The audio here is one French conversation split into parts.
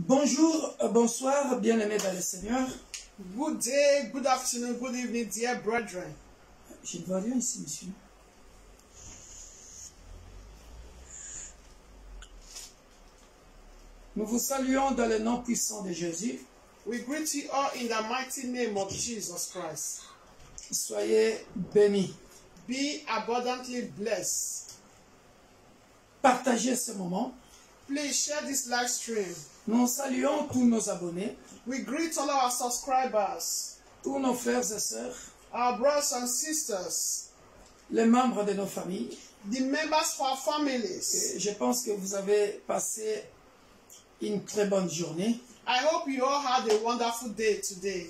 Bonjour, bonsoir, bien-aimés dans le Seigneur. Good day, good afternoon, good evening, dear brethren. Je ne vois rien ici, monsieur. Nous vous saluons dans le nom puissant de Jésus. We greet you all in the mighty name of Jesus Christ. Soyez bénis. Be abundantly blessed. Partagez ce moment. Please share this live stream. Nous saluons tous nos abonnés, We greet all our subscribers, tous nos frères et sœurs, our brothers and sisters, les membres de nos familles. the members of our families. Et je pense que vous avez passé une très bonne journée. I hope you all had a wonderful day today.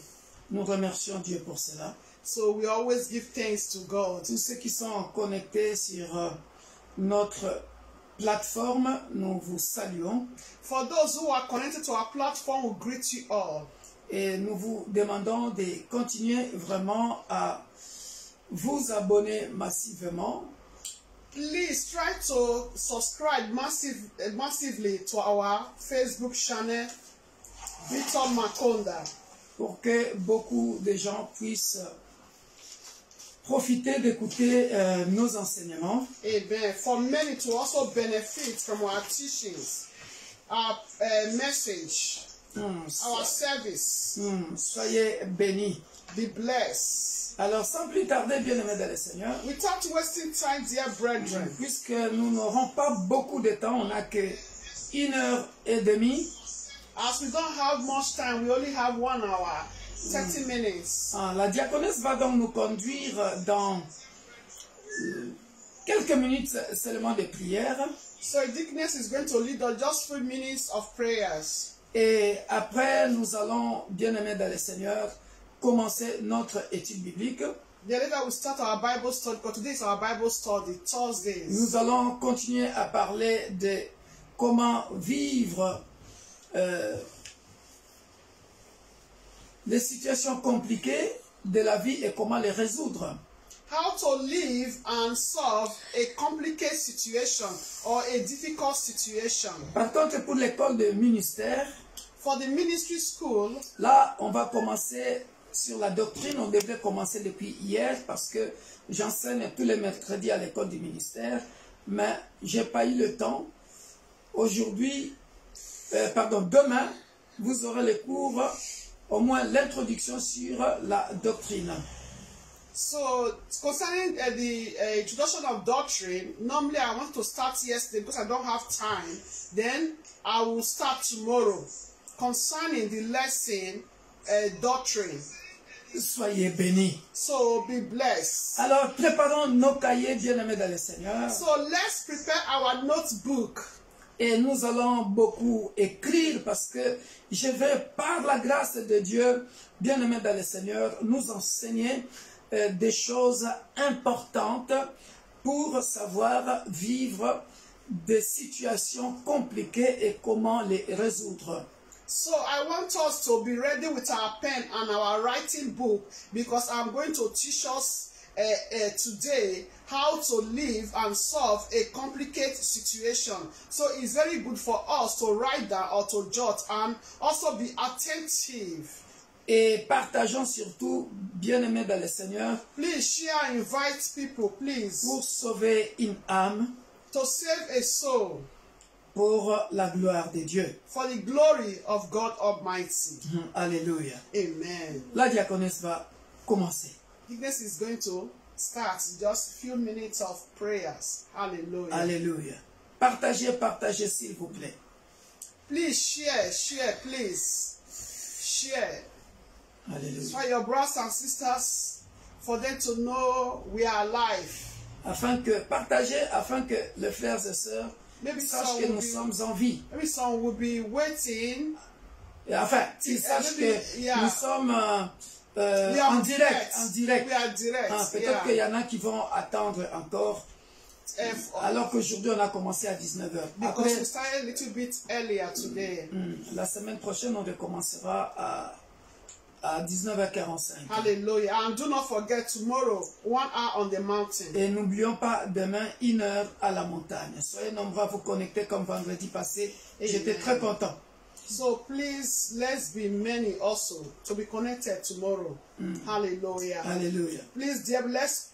Nous remercions Dieu pour cela. So we always give thanks to God. Tous ceux qui sont connectés sur notre plateforme, nous vous saluons For those who are connected to our platform, we greet you all. et nous vous demandons de continuer vraiment à vous abonner massivement. Please try to subscribe massively to our Facebook channel, Victor Makonda, Pour que beaucoup de gens puissent profiter d'écouter nos enseignements. Amen. For many to also benefit from our teachings, our message, our service. Soyez bénis. Be blessed. Alors, sans plus tarder, bien-aimés dans le Seigneur, Without wasting time, dear brethren, puisque nous n'aurons pas beaucoup de temps, on n'a que 1h30. as we don't have much time, we only have 1 hour, 30 minutes. La diaconesse va donc nous conduire dans quelques minutes seulement de prière. So Deaconess is going to lead us just 3 minutes of prayers. Et après, nous allons, bien-aimés dans le Seigneur, commencer notre étude biblique. Then later we start our Bible study, because today is our Bible study, Thursdays. Nous allons continuer à parler de comment vivre les situations compliquées de la vie et comment les résoudre. How to live and solve a complicated situation or a difficult situation. Par contre, pour l'école de ministère, For the ministry school, là, on va commencer sur la doctrine. On devrait commencer depuis hier parce que j'enseigne tous les mercredis à l'école du ministère, mais j'ai pas eu le temps. Aujourd'hui, demain, vous aurez les cours, au moins l'introduction sur la doctrine. so concerning the introduction of doctrine, normally I want to start yesterday because I don't have time. Then I will start tomorrow concerning the lesson doctrine. Soyez bénis. So be blessed. Alors, préparons nos cahiers, bien-aimés dans le Seigneur. So let's prepare our notebook. Et nous allons beaucoup écrire parce que je vais, par la grâce de Dieu, bien-aimés dans le Seigneur, nous enseigner des choses importantes pour savoir vivre des situations compliquées et comment les résoudre. So I want us to be ready with our pen and our writing book, because I'm going to teach us today how to live and solve a complicated situation. So it's very good for us to write down or to jot and also be attentive. Et partageons surtout, bien-aimés dans le Seigneur, Please share, invite people, please, pour sauver une âme, to save a soul pour la gloire de Dieu. for the glory of God Almighty. Alléluia. Amen. La diaconesse va commencer. This is going to start just a few minutes of prayers. Hallelujah. Alléluia. Partagez, partagez s'il vous plaît. Please share, please. Share. Alléluia. For your brothers and sisters, for them to know we are alive. Afin que les frères et sœurs Maybe sachent que nous sommes en vie. maybe some will be waiting. Et enfin, qu'ils sachent que nous sommes We are en direct. We are direct. Peut-être qu'il y en a qui vont attendre encore. Alors qu'aujourd'hui, on a commencé à 19h. Because we started a little bit earlier today. La semaine prochaine, on recommencera à 19h45. Hallelujah. And do not forget tomorrow, 1 hour on the mountain. Et n'oublions pas demain, 1 heure à la montagne. Soyez nombreux à vous connecter comme vendredi passé. J'étais très content. So please, let's be many also to be connected tomorrow. Hallelujah. Alléluia. Please, dear, let's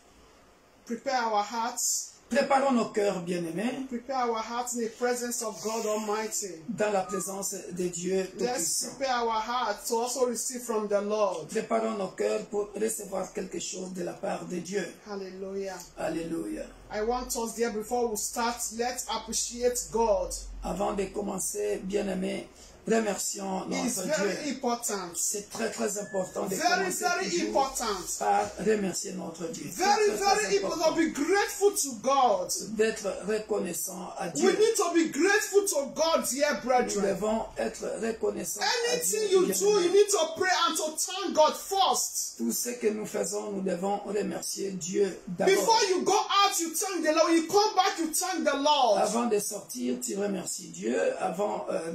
prepare our hearts. Préparons nos cœurs bien-aimés Prepare our hearts in the presence of God Almighty. dans la présence de Dieu Let's Tout-Puissant. prepare our hearts to also receive from the Lord. Préparons nos cœurs pour recevoir quelque chose de la part de Dieu. Hallelujah. Alléluia. I want us there before we start, let's appreciate God. Avant de commencer, bien-aimés, remercions It's notre very Dieu. important. C'est très très important de Very, commencer very toujours important. par remercier notre Dieu. Very, Très, très, very très important. Be grateful to God. d'être reconnaissant à We Dieu. need to be grateful to God, dear Nous brethren. devons être reconnaissants à Dieu. Anything you do, bien-aimés. you need to pray and to thank God first. Tout ce que nous faisons, nous devons remercier Dieu d'abord. Before you go out, you thank the Lord. When you come back, you thank the Lord. Avant de sortir, tu remercies Dieu.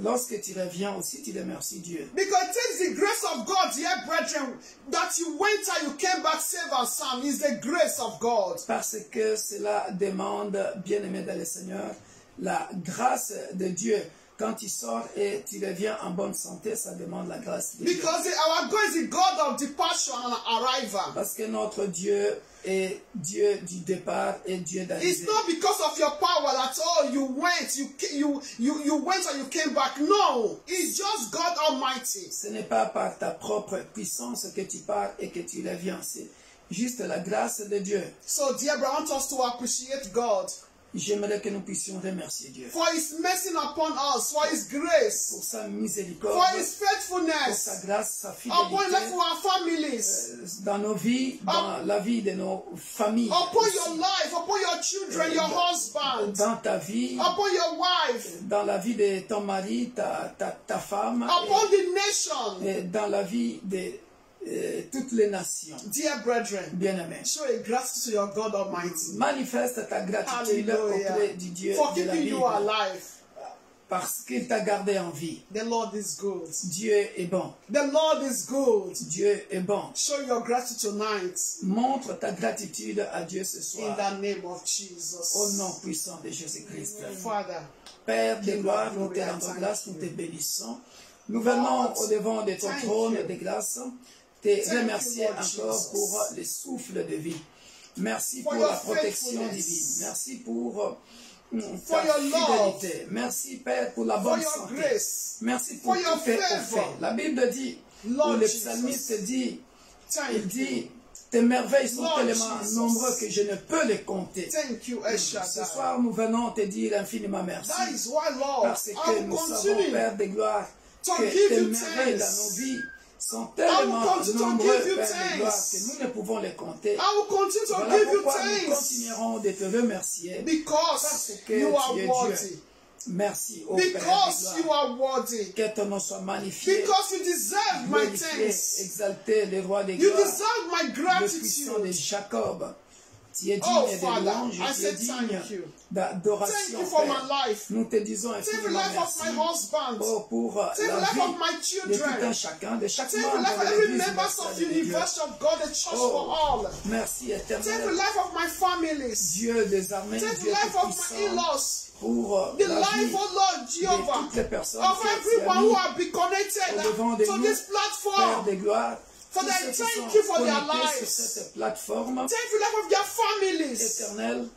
Lorsque tu reviens aussi, tu remercies Dieu. Because it takes the grace of God, dear brethren, that you went and you came back safe and sound. It's the grace of God. Parce que cela demande, bien-aimé dans le Seigneur, la grâce de Dieu. Quand tu sors et tu reviens en bonne santé, ça demande la grâce de Dieu. Because our God is the God of departure and arrival. Parce que notre Dieu est Dieu du départ et Dieu It's d'arrivée. not because of your power that you went, you went and you came back. No, it's just God Almighty. Ce n'est pas par ta propre puissance que tu pars et que tu reviens. C'est juste la grâce de Dieu. So, dear brother, I want us to appreciate God J'aimerais que nous puissions remercier Dieu for His mercy upon us, for His grace, pour sa miséricorde, for His pour sa faithfulness grâce, sa upon fidélité our families, dans nos vies, dans la vie de nos familles, upon aussi. your life, upon your children, your husband, Dans ta vie, upon your wife, dans la vie de ton mari, ta femme, upon the nation. et dans la vie de toutes les nations. Dear brethren, Bien-aimés, show a gratitude to your God Almighty manifeste ta gratitude Hallelujah. auprès du Dieu for de la keeping you Bible alive. parce qu'il t'a gardé en vie. The Lord is good. Dieu est bon. The Lord is good. Dieu est bon. Show your gratitude tonight Montre ta gratitude à Dieu ce in soir. the name of Jesus. Au nom puissant de Jésus-Christ. Father, Père de King gloire, of nous te glory, rendons I grâce, thank nous te you. bénissons. Nous venons au devant de ton Thank trône you. de grâce, te Thank remercier you, Lord encore Jesus. pour le souffle de vie. Merci For pour your la protection faithfulness. divine. Merci pour For ta your love. fidélité. Merci Père pour la for bonne your santé. grace. Merci pour for your tout tes favor. offres. La Bible dit, Lord ou le Jesus. psalmiste dit, Thank il you. dit, tes merveilles sont Lord tellement Jesus. nombreuses que je ne peux les compter. Thank you, El Ce Shaddai. soir, nous venons te dire infiniment merci. That is why, Lord, Parce I que will nous savons, continue Père de gloire, to que give tes you merveilles thanks. dans nos vies sont tellement continue to nombreuses, give you Père de gloire, thanks. que nous ne pouvons les compter. I will continue to Voilà give you pourquoi nous thanks continuerons de te remercier. because que you are tu es worthy. Dieu. Merci, ô Père Because de you gloire. are worthy. Que ton nom soit magnifié, Because you deserve my glorifié, thanks. exalté, le roi des You gloires, deserve my le puissant de gratitude. Jacob. Tu es Oh, digne de Father, louange, I tu es say digne thank you. d'adoration, Thank you for my Père. life. Nous te disons Thank you for the infiniment life of my merci. husband. Oh, pour Thank you for la the life vie of my de tout children. un chacun, de chaque Thank you for the life membre of de every l'Église member of universelle de Dieu. University of God, the Church Oh, for all. merci Thank you for the éternel, life of my families. Dieu des armées, Thank you for Dieu the life of my tout-puissant, in-laws. pour The la vie life, oh Lord de Jehovah, toutes les personnes of que tu as everyone mis who have been connected au devant de to nous, this Père platform. de gloire, For tous that, ceux qui thank sont you for their connectés lives. sur cette plateforme Thank you for the life of their families. éternelle,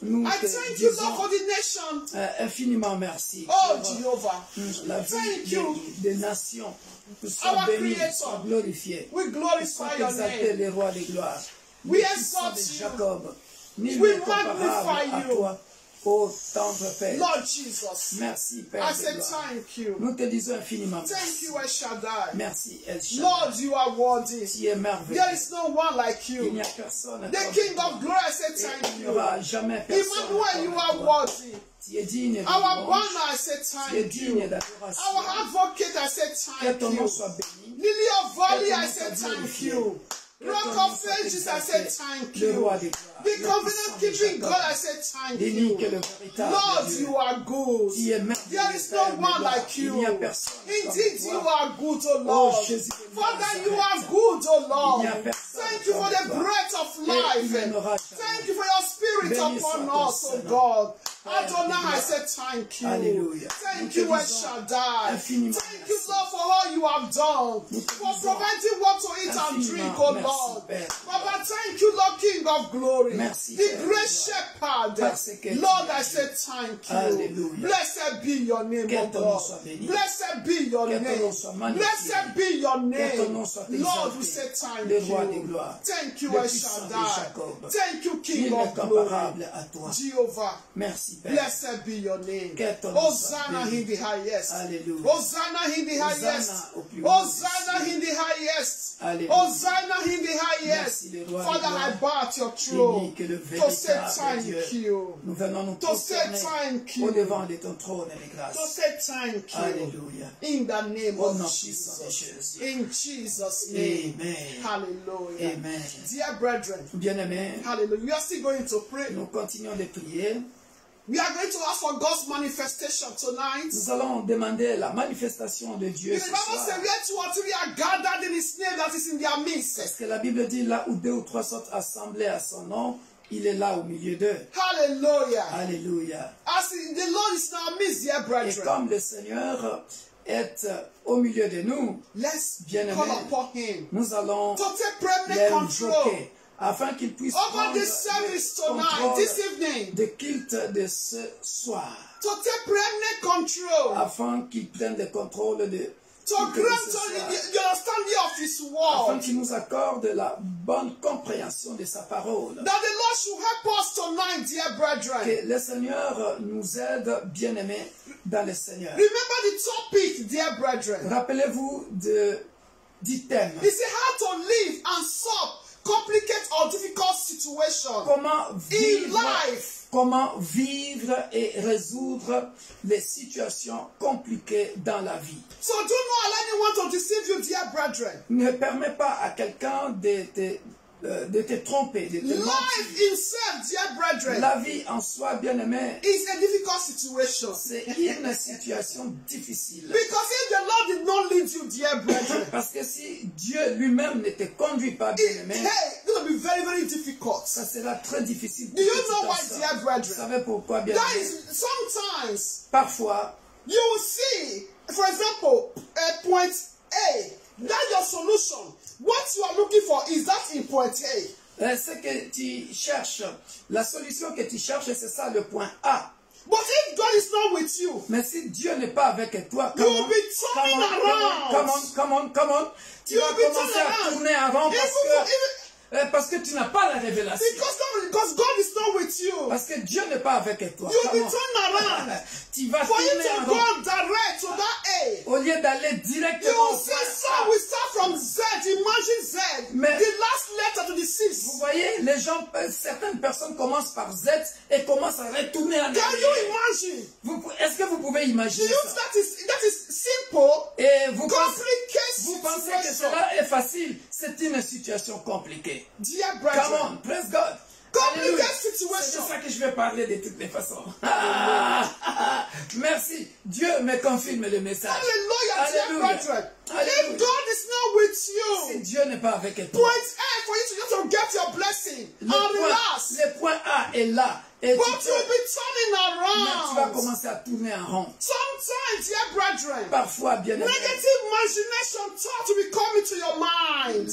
nous I te thank you, Lord, disons for the nation. infiniment merci Oh, pour Jehovah. la Thank vie you. des nations. Que sois Our béni, Creator. sois glorifié, We que glorify sois your exalté name. les rois des gloires. We Le puissant exalt de you. Jacob, nul We n'est comparable magnify à you. toi, ô tendre Père. Lord Jesus. Merci Père I de say gloire. thank you. Nous te disons infiniment Thank merci. you, El Shaddai. Merci El Shaddai. Lord, you are worthy. Tu es merveilleux. There is no one like Il you. n'y a personne The comme King toi. of glory, I say Et thank il n'y you. aura jamais personne Emmanuel, you comme are toi. worthy. Tu es digne de Our louange. banner, I say Tu es thank digne you. d'adoration. Our advocate, I say Que thank ton nom you. soit béni. Lily of Valley, Que ton I nom say soit thank glorifié. you. Que ton Rock nom of soit Ages, I exalté. say thank Le roi you. des gloires. The Le covenant puissant de keeping Jacob. God, I say thank L'unique et you. le véritable Lord, Dieu. you are good. Tu es merveilleux, There is no Père de one gloire. like Il you. n'y a personne Indeed, comme you toi. are good, O Lord. Jésus de Father, Nazareth. you are good, O Il Lord. n'y a personne Thank you for comme the toi. breath of Et il life. n'y en aura jamais. Thank you for your spirit Béni soit upon ton us, O Saint-Nom. God. Adonai, I say thank you. Alléluia. Thank you, El Shaddai. Infiniment Thank you, merci. Lord, for all you have done. For providing what to eat and drink, oh Merci, Lord. Père. Baba, thank you, Lord, King of glory. Merci, The Père. great shepherd. Parce que Lord, tu es I say thank you. Alléluia. Blessed be your name, Que oh ton nom God. soit béni. Blessed be your Que ton name. nom soit magnifié. Blessed be your Que ton name. nom soit Lord, exalté. we say thank Le roi des you. gloires. Thank you, Le El puissant de Shaddai. Jacob. Thank you, King Il of est glory. comparable à toi. Jehovah. Merci, Père. Blessed be your name. Que ton nom soit Hosanna béni. in the highest. Alléluia. Hosanna in the Hosanna highest. au plus haut Hosanna des cieux. in the highest. Alléluia. Hosanna in the highest. Merci, le roi Father, des gloires. I bow at your throne Béni que le to say véritable Dieu. thank you. Nous venons nous To say prosterner thank you. au devant de ton trône de To grâce. say thank you. Alléluia. In the name Au of nom puissant de Jesus. Jésus. In Jesus' name. Amen. Hallelujah. Amen. Dear brethren, Bien-aimés, hallelujah. We are still going to pray. nous continuons de prier. We are going to ask for God's manifestation tonight. Nous allons demander la manifestation de Dieu The ce Bible soir. says where two or three are gathered in His name, that is in their midst. Parce que la Bible dit là où deux ou trois sont assemblés à son nom, il est là au milieu d'eux. Hallelujah. Alléluia. As the Lord is in our midst, dear Et brethren, comme le Seigneur est au milieu de nous, let's Bien-aimés, call upon Him nous allons to take permanent control l'invoquer afin qu'il puisse over prendre the service le tonight, contrôle this evening. de culte de ce soir, To take permanent control. afin qu'il prenne le contrôle de To culte de grant ce soir, the understanding of His afin word. qu'il nous accorde la bonne compréhension de sa parole. That the Lord should help us tonight, dear brethren. Que le Seigneur nous aide, bien-aimés, dans le Seigneur. Remember the topic, dear brethren. Rappelez-vous du thème. He said how to live and solve complicated or difficult situations Comment in vivre, life. comment vivre et résoudre les situations compliquées dans la vie. So do not allow anyone to deceive you, dear brethren. Ne permets pas à quelqu'un de te tromper, de te Life mentir. itself, dear brethren, La vie en soi, bien-aimé, is a difficult situation. c'est une situation difficile. Because if the Lord did not lead you, dear brethren, Parce que si Dieu lui-même ne te conduit pas, bien-aimé, it's going to be very, very difficult. ça sera très difficile. Do you pour know tout why, ensemble. dear Vous brethren? savez pourquoi, That bien-aimé? is sometimes Parfois, you will see, for example, point A. That's your solution. What you are looking for is that in point A. ce que tu cherches, la solution que tu cherches, c'est ça le point A. But if God is not with you, Mais si Dieu n'est pas avec toi, you will be turning around. come on, tu You vas will be commencer turning à around. tourner avant Even parce que tu n'as pas la révélation. because God is not with you, Parce que Dieu n'est pas avec toi. you will be Come on. turning around. Tu vas For you tourner to avant. go direct to that A, Au lieu d'aller you directement will au see point some A. will start from Z. Imagine Z, Mais- the last letter to the six. Vous voyez, les gens, certaines personnes commencent par Z et commencent à retourner en Can you arrière. imagine? Est-ce que vous pouvez Do imaginer you ça? that is simple, Et vous complicated pensez que situation. cela est facile? C'est une situation compliquée. Dear Come brethren, on, praise God. complicated Alléluia. C'est situation. de ça que je vais parler de toutes les façons. Merci. Dieu me confirme le message. Hallelujah, dear Alléluia. brethren. Alléluia. If God is not with Si you, Dieu n'est pas avec toi, point A for you to just to get your blessing and relax. le point A est là. Et But tu you'll peux- be turning mais tu vas around. commencer à tourner en rond. Sometimes, dear brethren, Parfois, bien aimé, negative imagination thought will be coming to your mind.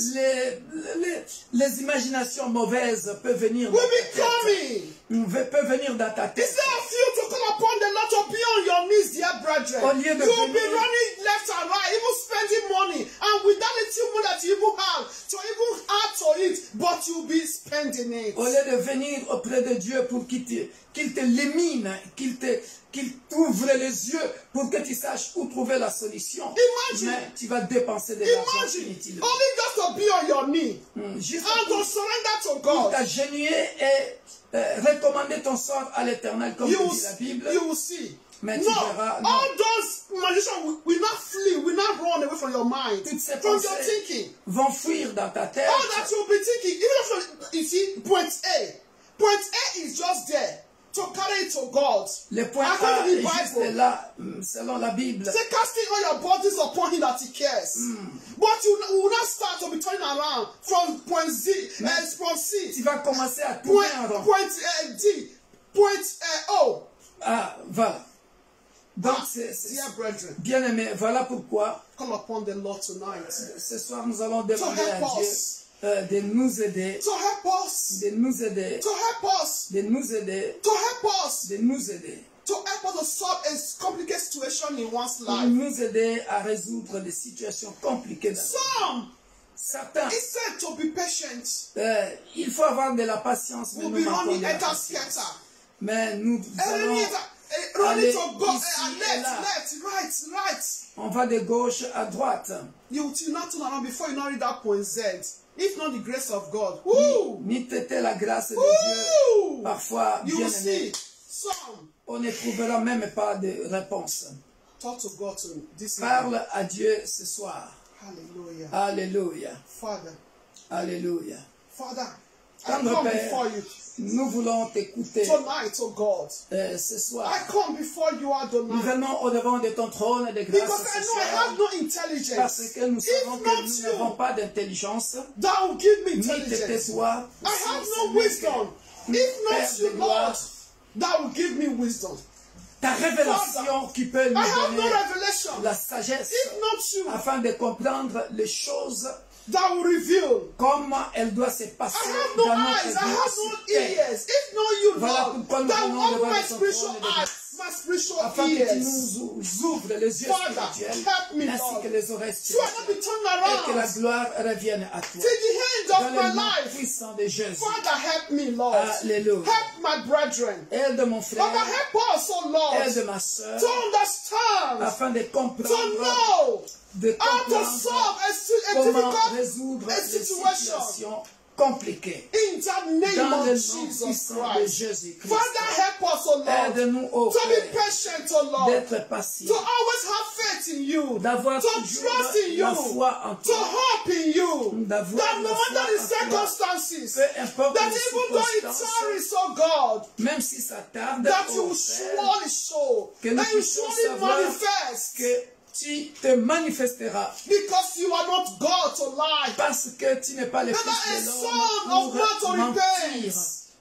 les imaginations mauvaises peuvent venir dans Will be ta coming. tête. Peuvent venir dans ta tête. Instead of you to call upon the Lord to be on your knees, dear brethren, Au lieu de you will be venir- running left and right, even spending money, and with that little money that you even have, to even add to it, but you'll be spending it. Au lieu de venir auprès de Dieu pour qu'il t'élimine, qu'il t'ouvre les yeux pour que tu saches où trouver la solution. Imagine. Mais tu vas dépenser de l'argent Imagine, inutilement. only just to be on your knee Juste and pour to surrender to pour God. t'agenouiller et recommander ton sort à l'Éternel, comme You le will, dit la Bible. you will see. Mais No, tu verras, non. all those magicians will not flee, will not run away from your mind, Toutes ces from your pensées thinking. vont fuir dans ta tête. All that you'll be thinking, even if you see point A is just there to carry it to God. Le point According A to est the juste Bible, là, selon la Bible. say casting all your burdens upon Him that He cares. But you will not start to be turning around from point from C, Tu vas commencer à tourner en rond. point D, point O. Ah, voilà. Donc, Dear brethren, bien aimé, voilà pourquoi call upon the Lord tonight ce soir nous allons demander help à Dieu us. de nous aider, To help us. de nous aider, To help us. de nous aider, To help us. de nous aider, To help us to solve a complicated situation in one's pour life. nous aider à résoudre des situations compliquées. Some, Certains, instead to be patient, il faut avoir de la patience, mais will nous be manquons running de la enter patience. scatter. Mais nous allons, Running to go ici et là. right. on va de gauche à droite. You will not turn around before you not read that point Z. If not the grace of God. Woo! Ni têter la grâce de Dieu. Woo! Parfois, You bien will aimé, see some. on n'éprouvera même pas de réponse. Talk to God to this evening. Parle à Dieu ce soir. Hallelujah. Alléluia. Father. Alléluia. Father, I Tendre come Père, before you nous voulons t'écouter tonight, oh God. ce soir. I come before you, Nous Adonai. venons au-devant de ton trône de grâce Because I ce know I soir. have no intelligence. Parce que nous savons If que not nous you, n'avons pas d'intelligence, that will give me ni de intelligence. toi. I have no wisdom. If not you, Lord, that will give me wisdom. Ta révélation qui peut nous I have no donner revelation. la sagesse If not you, afin de comprendre les choses, that will reveal. comment elles doivent se passer I have no dans eyes. notre I vie have no sur terre. ears. If not you, Voilà Lord, pourquoi nous that will venons open devant my ton spiritual trône de eyes, my spiritual afin que tu ears. nous ouvres les yeux Father, spirituels help me, ainsi Lord. que les oreilles So I not be spirituelles turned et que la around. gloire revienne à toi. Take the hand Dans of le my nom life. puissant de Jésus. Father, help me, Lord. Alléluia. Help my brethren. Aide mon Father, frère, help us, oh Lord, aide ma soeur, to understand, afin de to comprendre, know de how to comprendre solve a comment difficult résoudre a les situation. situations compliquées. In the name Dans of le nom Jesus puissant de Christ. Jésus-Christ. Father, help us, oh Lord, Aide-nous, ô to be Père, patient, oh Lord, d'être patient, to always have faith in you, d'avoir to toujours trust in la you, foi en to toi, hope in you, d'avoir that no la foi matter the en toi, circumstances, peu importe that les even though it circonstances, tarries, oh God, même si ça tarde, that you ô will Père, surely show, que nous that you puissions surely savoir manifest, que tu te manifesteras, because you are not God to lie. parce que tu n'es pas le Neither Fils de a l'homme son of man to pour mentir, repent.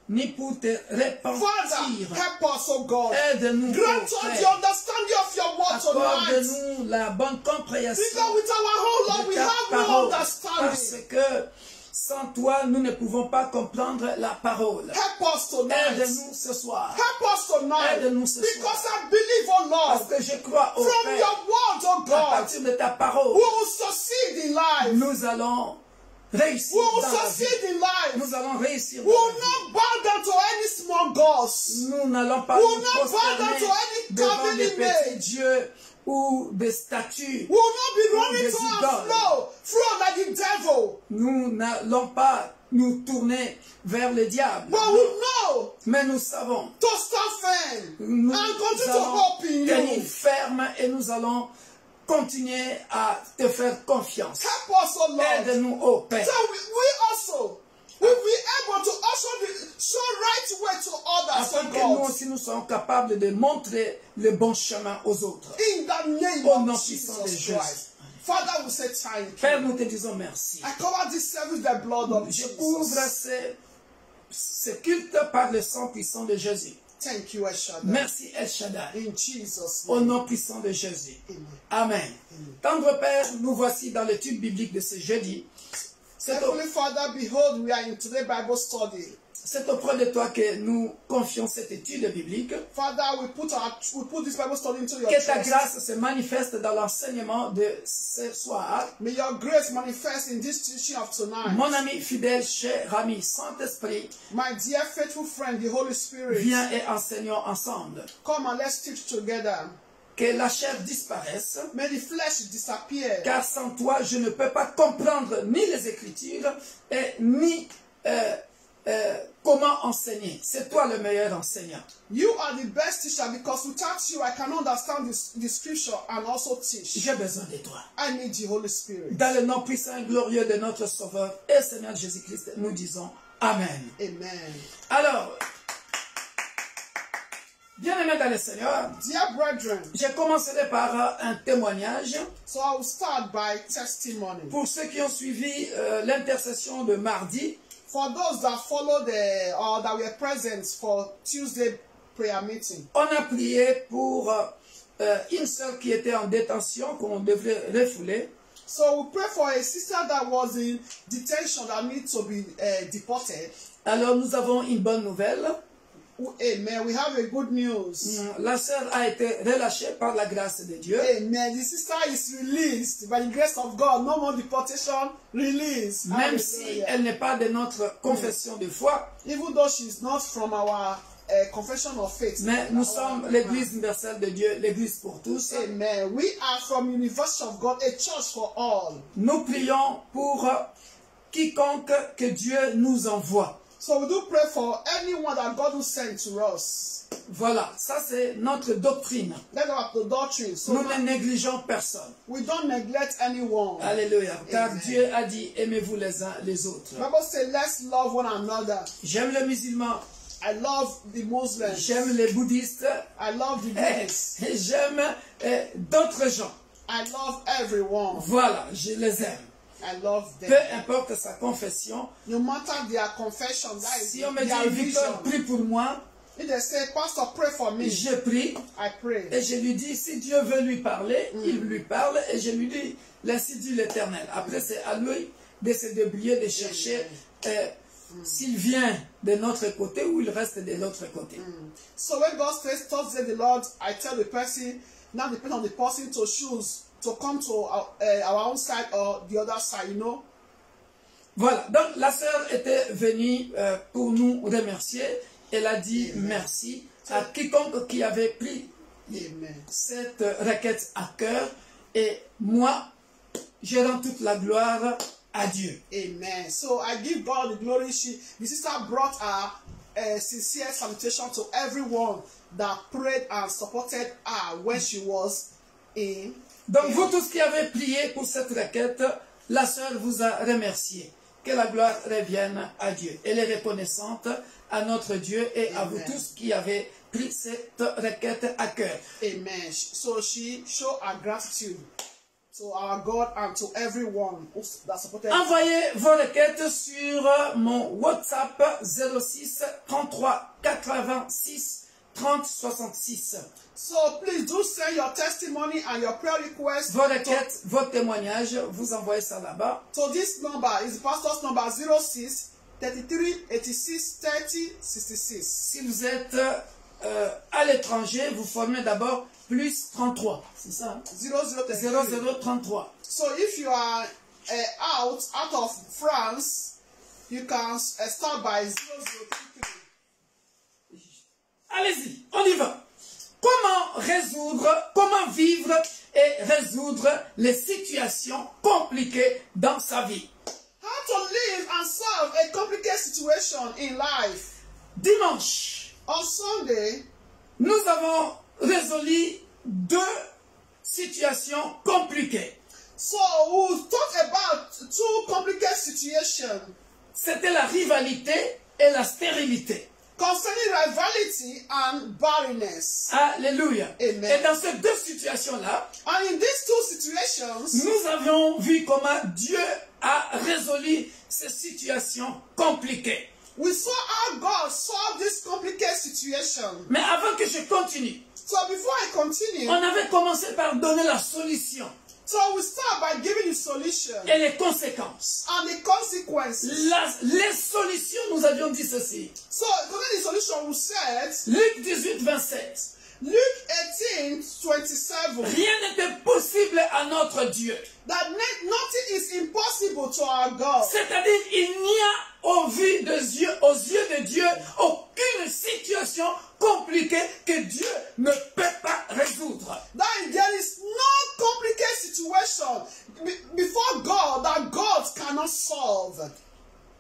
ni pour te repentir. Father, help us, oh God. Aide-nous, Grant ô us the Père. understanding of your word tonight. Accorde-nous la bonne compréhension Because with our whole life we de ta have no parole, parce understanding. que sans toi, nous ne pouvons pas comprendre la parole. Help us tonight. Aide-nous ce soir, Help us tonight. Aide-nous ce Because soir. I believe, oh parce Lord, que je crois au from Père, your word, oh à God, partir de ta parole, we will succeed in life. nous allons réussir We will dans la vie. succeed in life. Nous allons réussir We dans will la vie. not bow down to any small gods. Nous n'allons pas We nous will not bow down prosterner to any devant carving des petits image. dieux ou des statues. We will not be running des to and idoles. flow like the devil. Nous n'allons pas nous tourner vers le diable. But we know Mais nous savons, to stand firm nous and continue to allons hope in tenir you. ferme et nous allons continuer à te faire confiance. Help us, oh Lord. Aide-nous, ô Père, So we also will be able to show right way to others, afin oh que nous God. aussi nous soyons capables de montrer le bon chemin aux autres. In the name Au nom of puissant de Jesus Jésus. Christ. Father, we say thank Père, you. nous te disons merci. I cover this service with the blood of Je couvre Jesus. ce culte par le sang puissant de Jésus. Thank you, El Shaddai. Merci El Shaddai. In Jesus' Au name. nom puissant de Jésus. Amen. Amen. Tendre Père, nous voici dans l'étude biblique de ce jeudi. C'est au, Heavenly Father, behold, we are in today's Bible study. c'est auprès de toi que nous confions cette étude biblique. Father, we put this Bible study into your Que ta trust. grâce se manifeste dans l'enseignement de ce soir. May your grace manifest in this teaching of tonight. Mon ami fidèle, cher ami, Saint-Esprit, My dear faithful friend, the Holy Spirit, viens et enseignons ensemble. come and let's teach together. Que la chair disparaisse, May the flesh disappear. car sans toi, je ne peux pas comprendre ni les Écritures, et ni comment enseigner. C'est toi le meilleur enseignant. You are the best teacher because without you, I can understand the scripture and also teach. J'ai besoin de toi. I need the Holy Spirit. Dans le nom puissant et glorieux de notre Sauveur et Seigneur Jésus-Christ, nous disons Amen. Amen. Alors, bien-aimés dans le Seigneur, Dear brethren, je commencerai par un témoignage. so I will start by testimony. Pour ceux qui ont suivi l'intercession de mardi, For those that followed or that were present for Tuesday prayer meeting. On a prié pour une sœur qui était en détention, qu'on devrait refouler. So we pray for a sister that was in detention that needs to be deported. Alors nous avons une bonne nouvelle. Amen. We have a good news. La sœur a été relâchée par la grâce de Dieu. Amen. The sister is released by the grace of God. No more deportation. Release. Même si elle n'est pas de notre confession de foi. Even though she is not from our confession of faith. Mais nous sommes l'Église universelle de Dieu, l'Église pour tous. Amen. We are from University of God, a church for all. Nous prions pour quiconque que Dieu nous envoie. So we do pray for anyone that God will send to us. Voilà, ça c'est notre doctrine. That's our doctrine. So nous ne négligeons personne. We don't neglect anyone. Alléluia. Car Amen. Dieu a dit, aimez-vous les uns les autres. Bible says, let's love one another. J'aime les musulmans. I love the Muslims. J'aime les bouddhistes. I love the Buddhists. Et j'aime d'autres gens. I love everyone. Voilà, je les aime. I love them. Peu importe sa confession. No matter their confession, that is Si on me dit, their Victor, vision. prie pour moi, If they say, Pastor, pray for me, je prie. I pray. Et je lui dis, si Dieu veut lui parler, il lui parle. Et je lui dis, l'ainsi dit l'Éternel. Après, c'est à lui de se débrouiller, de chercher s'il vient de notre côté ou il reste de l'autre côté. So when God says, thus says the Lord, I tell the person, now depends on the person to choose to come to our own side or the other side, you know. Voilà, donc la sœur était venue pour nous remercier. Elle a dit merci à quiconque qui avait pris cette requête à cœur. Et moi, je rends toute la gloire à Dieu. Amen. So I give God the glory. The sister brought a sincere salutation to everyone that prayed and supported her when she was in. Donc vous tous qui avez prié pour cette requête, la sœur vous a remercié. Que la gloire revienne à Dieu. Elle est reconnaissante à notre Dieu et à vous tous qui avez pris cette requête à cœur. Amen. So she showed her gratitude to our God and to everyone that supported. Envoyez vos requêtes sur mon WhatsApp 06 33 86 30 66. So please do send your testimony and your prayer requests. Vos requêtes, vos témoignages, vous envoyez ça là-bas. So this number is the pastor's number 06 33 86 30 66. Si vous êtes à l'étranger, vous formez d'abord plus 33. C'est ça? 0033. So if you are out of France, you can start by 0033. Allez-y, on y va. Comment vivre et résoudre les situations compliquées dans sa vie? How to live and solve a complicated situation in life. Dimanche, On Sunday, nous avons résolu 2 situations compliquées. so we'll talk about 2 complicated situations. C'était la rivalité et la stérilité. Concerning rivalry and barrenness. Alléluia. Amen. Et dans ces 2 situations-là, And in these 2 situations, nous avions vu comment Dieu a résolu ces situations compliquées. we saw how God solved this complicated situation. Mais avant que je continue, So before I continue, on avait commencé par donner la solution so we start by giving the solution et les conséquences. and the consequences. Les solutions, nous avions dit ceci. So concerning the solution, we said, Luc 18, 27. Luke 18:27, Rien n'était possible à notre Dieu. that nothing is impossible to our God. C'est-à-dire, il n'y a aux yeux de Dieu, aucune situation compliquée que Dieu ne peut pas résoudre. That there is no complicated situation before God that God cannot solve.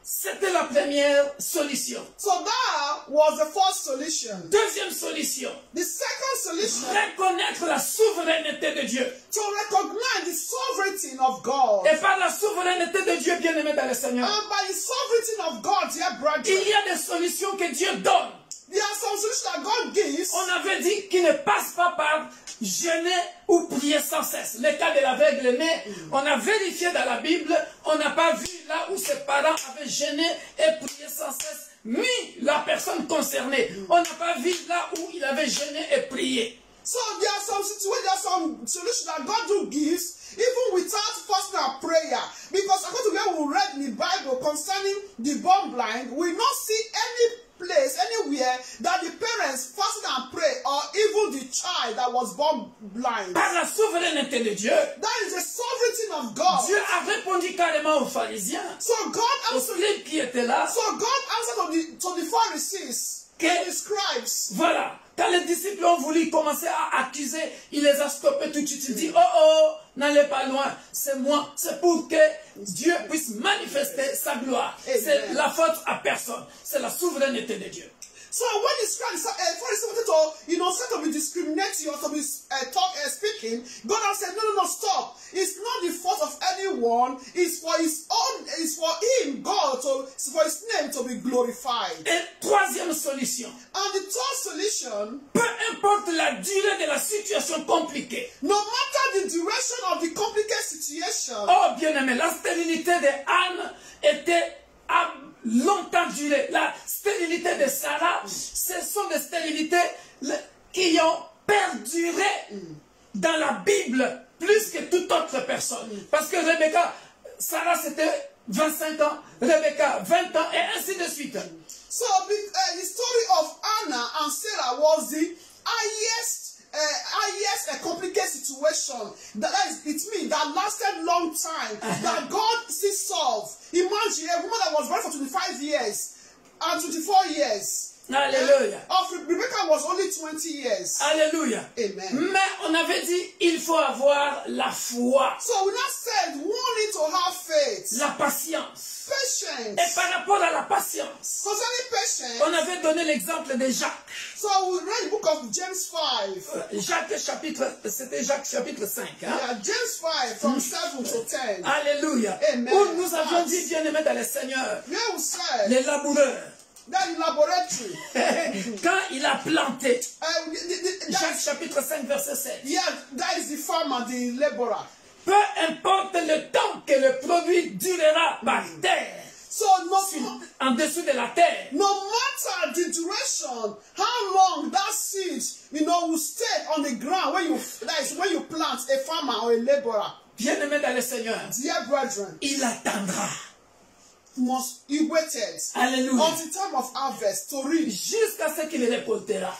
C'était la première solution. So that was the first solution. Deuxième solution, The second solution, reconnaître la souveraineté de Dieu. to recognize the sovereignty of God. Et par la souveraineté de Dieu, bien-aimé dans le Seigneur, And by the sovereignty of God, dear brethren, il y a des solutions que Dieu donne. there are some solutions that God gives. On avait dit qu'il ne passe pas par jeûner ou prier sans cesse. Le cas de l'aveugle né, on a vérifié dans la Bible, on n'a pas vu là où ses parents avaient jeûné et prié sans cesse mis la personne concernée. On n'a pas vu là où il avait jeûné et prié. So there are some situations, there are some solutions that God do gives even without fasting and prayer. Because according to what we read in the Bible concerning the born blind, we not see any place, anywhere that the parents fasted and pray, or even the child that was born blind. Par la souveraineté de Dieu, That is the sovereignty of God. Dieu a répondu carrément aux pharisiens, So God aux answered. scribes qui étaient là. So God answered to the Pharisees, to the scribes. Voilà, quand les disciples ont voulu commencer à accuser, il les a stoppés tout de suite. Il dit, oh oh, n'allez pas loin, c'est moi, c'est pour que Dieu puisse manifester sa gloire. C'est la faute à personne, c'est la souveraineté de Dieu. So when the scribes, Pharisees wanted to, start to be discriminating or to be speaking, God has said, no, stop. It's not the fault of anyone. It's for his own. It's for him, God, it's for his name to be glorified. Et troisième solution, And the third solution, peu importe la durée de la situation compliquée. no matter the duration of the complicated situation, Oh bien-aimé, la stérilité de Anne a longtemps duré. La stérilité de Sarah, ce sont des stérilités qui ont perduré dans la Bible plus que toute autre personne. Parce que Rebecca, Sarah c'était 25 ans, Rebecca 20 ans et ainsi de suite. so the story of Anna and Sarah was the highest complicated situation that lasted long time, that God still solved. Imagine a woman that was married for 25 years and 24 years. Alléluia. Of Rebecca was only 20 years. Alléluia. Amen. Mais on avait dit, il faut avoir la foi, So we now said we need to have faith, la patience. patience. Et par rapport à la patience, Concerning patience, on avait donné l'exemple de Jacques. so we read the book of James 5. C'était Jacques chapitre 5. Hein? Yeah, James 5 from 7 to 10. Alléluia. Amen. Où nous avions dit, bien-aimés dans le Seigneur, Here we said les laboureurs, that in laboratory, quand il a planté, that Jacques chapitre 5, verset 7, yeah, that is the farmer, the laborer. peu importe le temps que le produit durera par terre, So en dessous de la terre, no matter the duration, how long that seed, will stay on the ground that is when you plant a farmer or a laborer. bien-aimés dans le Seigneur, Dear brethren, il attendra. he waited Alléluia. until time of harvest to reap. Jusqu'à ce qu'il récoltera.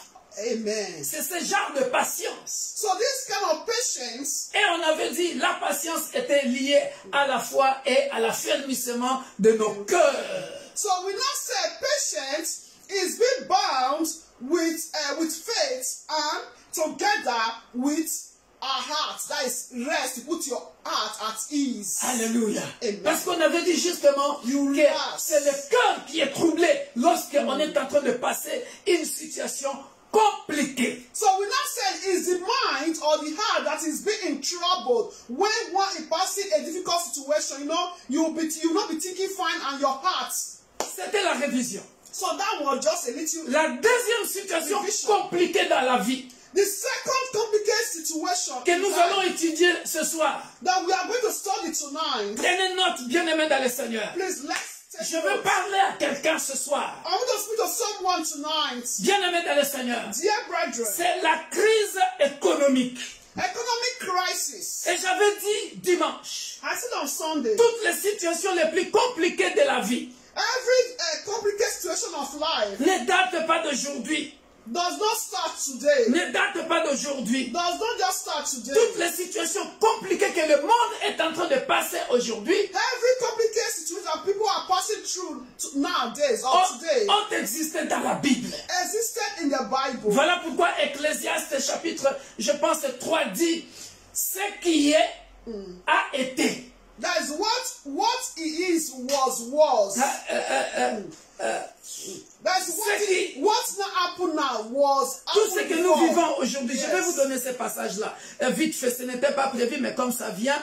Amen. C'est ce genre de patience. So this kind of patience, Et on avait dit, la patience était liée à la foi et à l'affermissement de nos cœurs. so we now say patience is being bound with faith and together with our hearts. That is rest, to put your heart at ease. Alléluia. Amen. Parce qu'on avait dit justement que c'est le cœur qui est troublé lorsqu'on est en train de passer une situation compliquée. So we now say it's the mind or the heart that is being in trouble. When one is passing a difficult situation, you will not be thinking fine, and your heart. C'était la révision. So that was just a little. La deuxième situation compliquée dans la vie The second complicated situation que nous allons étudier ce soir. that we are going to study tonight. Prenez note, bien-aimés dans le Seigneur. Please let's take Je veux note. parler à quelqu'un ce soir. I want to speak to someone tonight. Bien-aimés dans le Seigneur. Dear brethren, C'est la crise économique. economic crisis. Et j'avais dit dimanche, I said on Sunday, toutes les situations les plus compliquées de la vie every complicated situation of life ne datent pas d'aujourd'hui. does not start today. Ne datent pas d'aujourd'hui. Does not just start today. Toutes les situations compliquées que le monde est en train de passer aujourd'hui Every complicated situation that people are passing through nowadays or today ont existé dans la Bible. existed in the Bible. Voilà pourquoi Ecclésiaste chapitre, je pense, 3 dit, ce qui est a été. That is what it is was. That's what not happened now was. Tout ce que nous vivons aujourd'hui, Yes. je vais vous donner ces passages-là. Vite fait, ce n'était pas prévu, mais comme ça vient,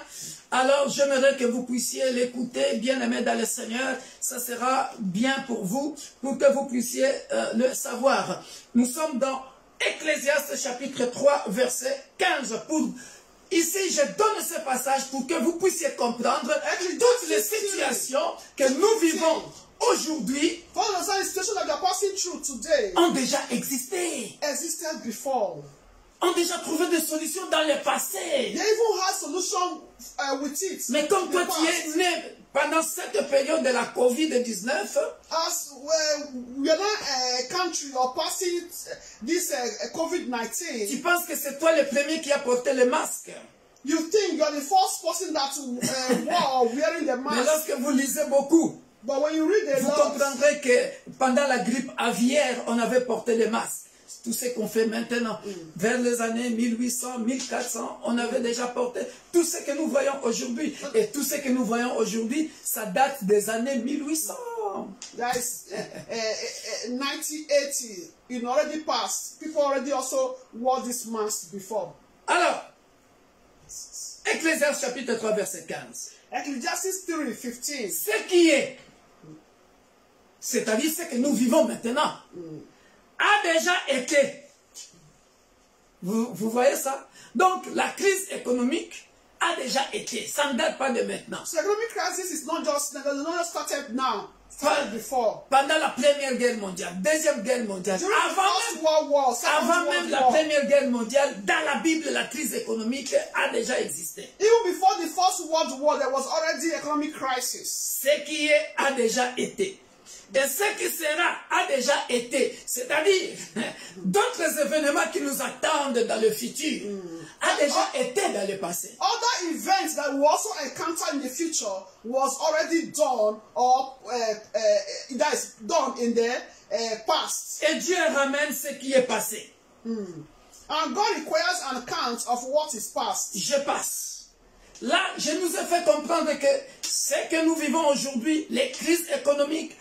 alors j'aimerais que vous puissiez l'écouter, bien aimé dans le Seigneur. Ça sera bien pour vous, pour que vous puissiez le savoir. Nous sommes dans Ecclésiaste chapitre 3, verset 15, pour Ici, je donne ce passage pour que vous puissiez comprendre toutes les situations que nous vivons aujourd'hui ont déjà existé, ont déjà trouvé des solutions dans le passé. Mais comme toi, tu es né pendant cette période de la COVID-19, as we are not a country or passing this COVID-19, tu penses que c'est toi le premier qui a porté le masque. you think you are the first person that wore wearing the Mais mask. lorsque vous lisez beaucoup, But when you read the vous laws, comprendrez que pendant la grippe aviaire, on avait porté le masque. Tout ce qu'on fait maintenant, vers les années 1800, 1400, on avait déjà porté tout ce que nous voyons aujourd'hui. Et tout ce que nous voyons aujourd'hui, ça date des années 1800. that is 1980, it already passed. People already also wore this mask before. Alors, Ecclésiaste chapitre 3, verset 15. Ecclesiastes 3:15. Ce qui est, c'est-à-dire ce que nous vivons maintenant, a déjà été. Vous voyez ça? Donc, la crise économique a déjà été. Ça ne date pas de maintenant. So economic crisis is not just started now. Started before. Pendant la Première Guerre mondiale, Deuxième Guerre mondiale, During the First World War, Second avant World même la War, Première Guerre mondiale, dans la Bible, la crise économique a déjà existé. even before the First World War, there was already economic crisis. Ce qui est a déjà été. Et ce qui sera a déjà été. C'est-à-dire, d'autres événements qui nous attendent dans le futur a déjà été dans le passé. Other events that we also encounter in the future was already done or that is done in the past. Et Dieu ramène ce qui est passé. And God requires an account of what is past. Je passe. Là, je nous ai fait comprendre que ce que nous vivons aujourd'hui, les crises économiques,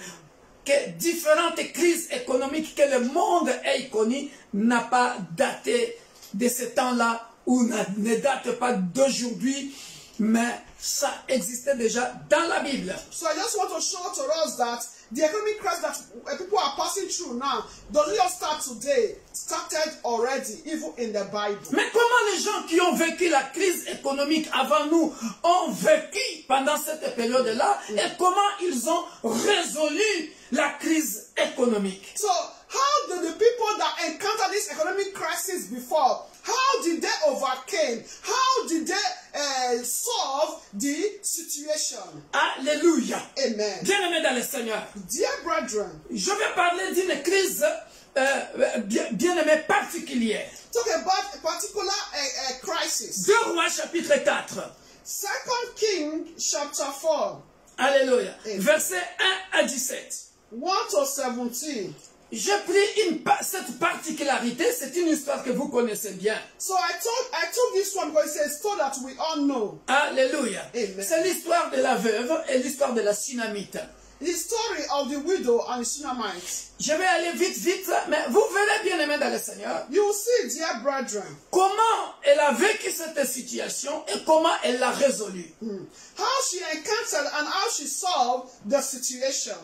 que différentes crises économiques que le monde ait connues, n'a pas daté de ce temps-là ou ne date pas d'aujourd'hui, mais ça existait déjà dans la Bible. So I just want to show to us that the economic crisis that people are passing through now doesn't just start today. It started already, even in the Bible. Mais comment les gens qui ont vécu la crise économique avant nous ont vécu pendant cette période-là et comment ils ont résolu la crise économique? So how did the people that encountered this economic crisis before, how did they overcome? How did they solve the situation? Alléluia. Amen. Bien-aimés dans le Seigneur, Dear brethren, je vais parler d'une crise bien-aimée particulière. talk about a particular crisis. 2 Rois chapitre 4. 2 Kings chapter 4. Alléluia. Amen. Versets 1 à 17. 1 to 17. J'ai pris cette particularité, c'est une histoire que vous connaissez bien. So I took this one because it's a story that we all know. Alléluia. Amen. C'est l'histoire de la veuve et l'histoire de la Sunamite. The story of the widow and the Shunammite. Je vais aller vite, mais vous verrez bien aimé dans le Seigneur You will see, dear brethren, comment elle a vécu cette situation et comment elle l'a résolue. how she encountered and how she solved the situation.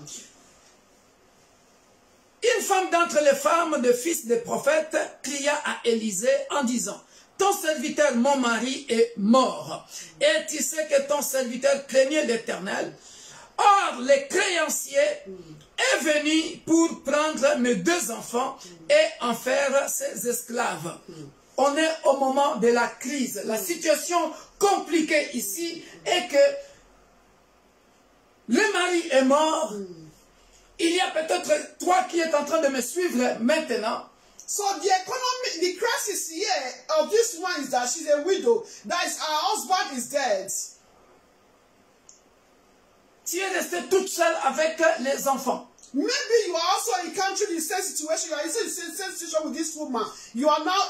Une femme d'entre les femmes de fils des prophètes cria à Élisée en disant: ton serviteur, mon mari, est mort. Et tu sais que ton serviteur craignait l'Éternel. Or, le créancier est venu pour prendre mes 2 enfants et en faire ses esclaves. On est au moment de la crise. La situation compliquée ici est que le mari est mort. Il y a peut-être toi qui es en train de me suivre maintenant. So the crisis here of this one is that she's a widow. That is, her husband is dead. Tu es restée toute seule avec les enfants. Maybe you are also encountering the same situation. You are in the same situation with this woman. You are now